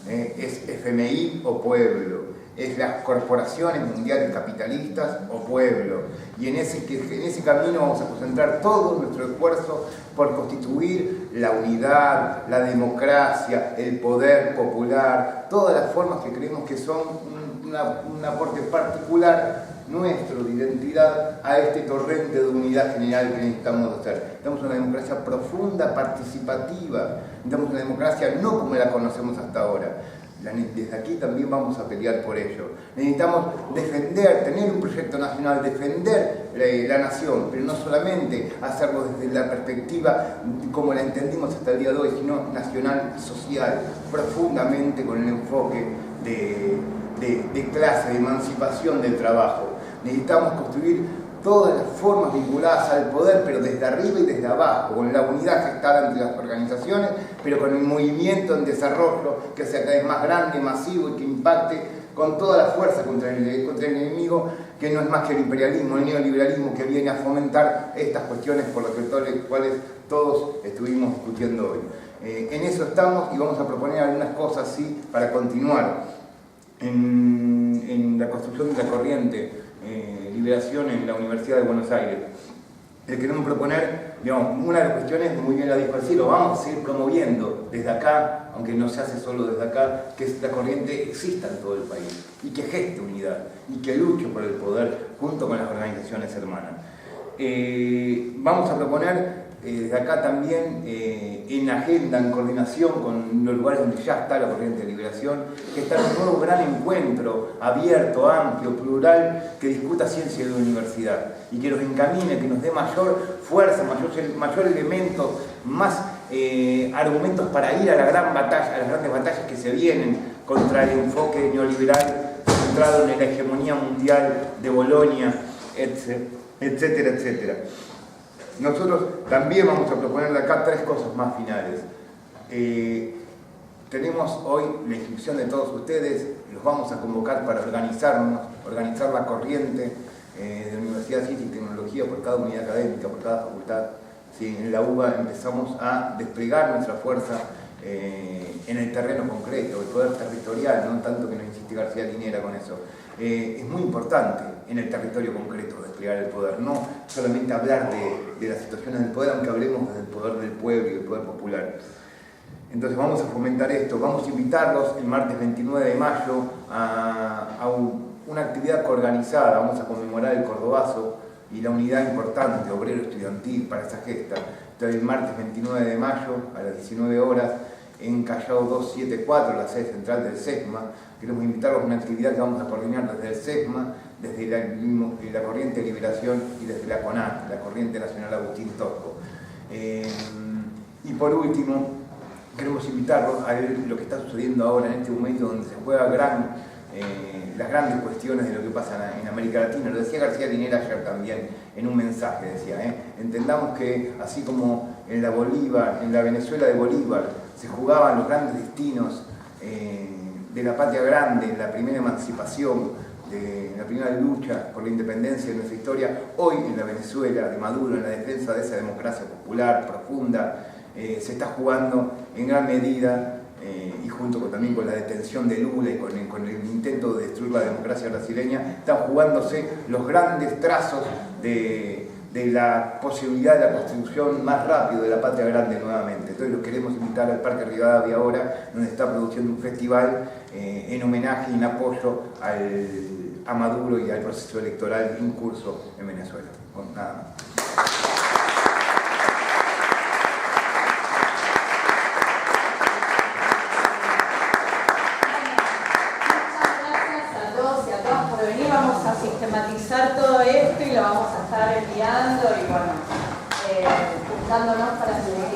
¿Es FMI o pueblo? ¿Es las corporaciones mundiales capitalistas o pueblo? Y en ese camino vamos a concentrar todo nuestro esfuerzo por constituir la unidad, la democracia, el poder popular, todas las formas que creemos que son un aporte particular nuestro de identidad a este torrente de unidad general que necesitamos hacer. Necesitamos una democracia profunda, participativa, necesitamos una democracia no como la conocemos hasta ahora. Desde aquí también vamos a pelear por ello. Necesitamos defender, tener un proyecto nacional, defender la nación, pero no solamente hacerlo desde la perspectiva como la entendimos hasta el día de hoy, sino nacional y social, profundamente con el enfoque de clase, de emancipación del trabajo. Necesitamos construir todas las formas vinculadas al poder, pero desde arriba y desde abajo, con la unidad gestada entre las organizaciones, pero con el movimiento en desarrollo que sea cada vez más grande, masivo y que impacte con toda la fuerza contra el enemigo, que no es más que el imperialismo, el neoliberalismo, que viene a fomentar estas cuestiones por las cuales todos estuvimos discutiendo hoy. En eso estamos y vamos a proponer algunas cosas así para continuar en la construcción de la corriente Liberación en la Universidad de Buenos Aires. Le queremos proponer, una de las cuestiones, muy bien la dijo así, lo vamos a seguir promoviendo desde acá, aunque no se hace solo desde acá, que esta corriente exista en todo el país y que geste unidad y que luche por el poder junto con las organizaciones hermanas. Vamos a proponer desde acá también en agenda, en coordinación con los lugares donde ya está la corriente de liberación, que está un nuevo gran encuentro abierto, amplio, plural, que discuta ciencia de la universidad y que nos encamine, que nos dé mayor fuerza, mayor elementos, más argumentos para ir a la gran batalla, a las grandes batallas que se vienen contra el enfoque neoliberal centrado en la hegemonía mundial de Bolonia, etcétera, etcétera. Nosotros también vamos a proponer de acá 3 cosas más finales. Tenemos hoy la inscripción de todos ustedes, los vamos a convocar para organizarnos, organizar la corriente de la Universidad de Ciencia y Tecnología por cada unidad académica, por cada facultad. ¿Sí? En la UBA empezamos a desplegar nuestra fuerza en el terreno concreto, el poder territorial, no tanto que nos insiste García Linera con eso. Es muy importante en el territorio concreto desplegar el poder, no solamente hablar de las situaciones del poder, aunque hablemos del poder del pueblo y del poder popular. Entonces vamos a fomentar esto, vamos a invitarlos el martes 29 de mayo a una actividad coorganizada, vamos a conmemorar el Cordobazo y la unidad importante obrero estudiantil para esa gesta. Entonces el martes 29 de mayo a las 19 horas en Callao 274, la sede central del SESMA. Queremos invitarlos a una actividad que vamos a coordinar desde el SESMA, desde la Corriente de Liberación y desde la CONAT, la Corriente Nacional Agustín Tosco. Y por último, queremos invitarlos a ver lo que está sucediendo ahora en este momento donde se juega las grandes cuestiones de lo que pasa en América Latina. Lo decía García Linera ayer también en un mensaje, decía, entendamos que así como en la Venezuela de Bolívar se jugaban los grandes destinos de la patria grande, en la primera emancipación, en la primera lucha por la independencia de nuestra historia, hoy en la Venezuela de Maduro, en la defensa de esa democracia popular profunda, se está jugando en gran medida, y junto también con la detención de Lula y con el intento de destruir la democracia brasileña, están jugándose los grandes trazos de la posibilidad de la construcción más rápido de la patria grande nuevamente. Entonces los queremos invitar al Parque Rivadavia ahora, donde está produciendo un festival en homenaje y en apoyo a Maduro y al proceso electoral en curso en Venezuela. Bueno, nada más. Vamos a sistematizar todo esto y lo vamos a estar enviando y bueno, juntándonos para seguir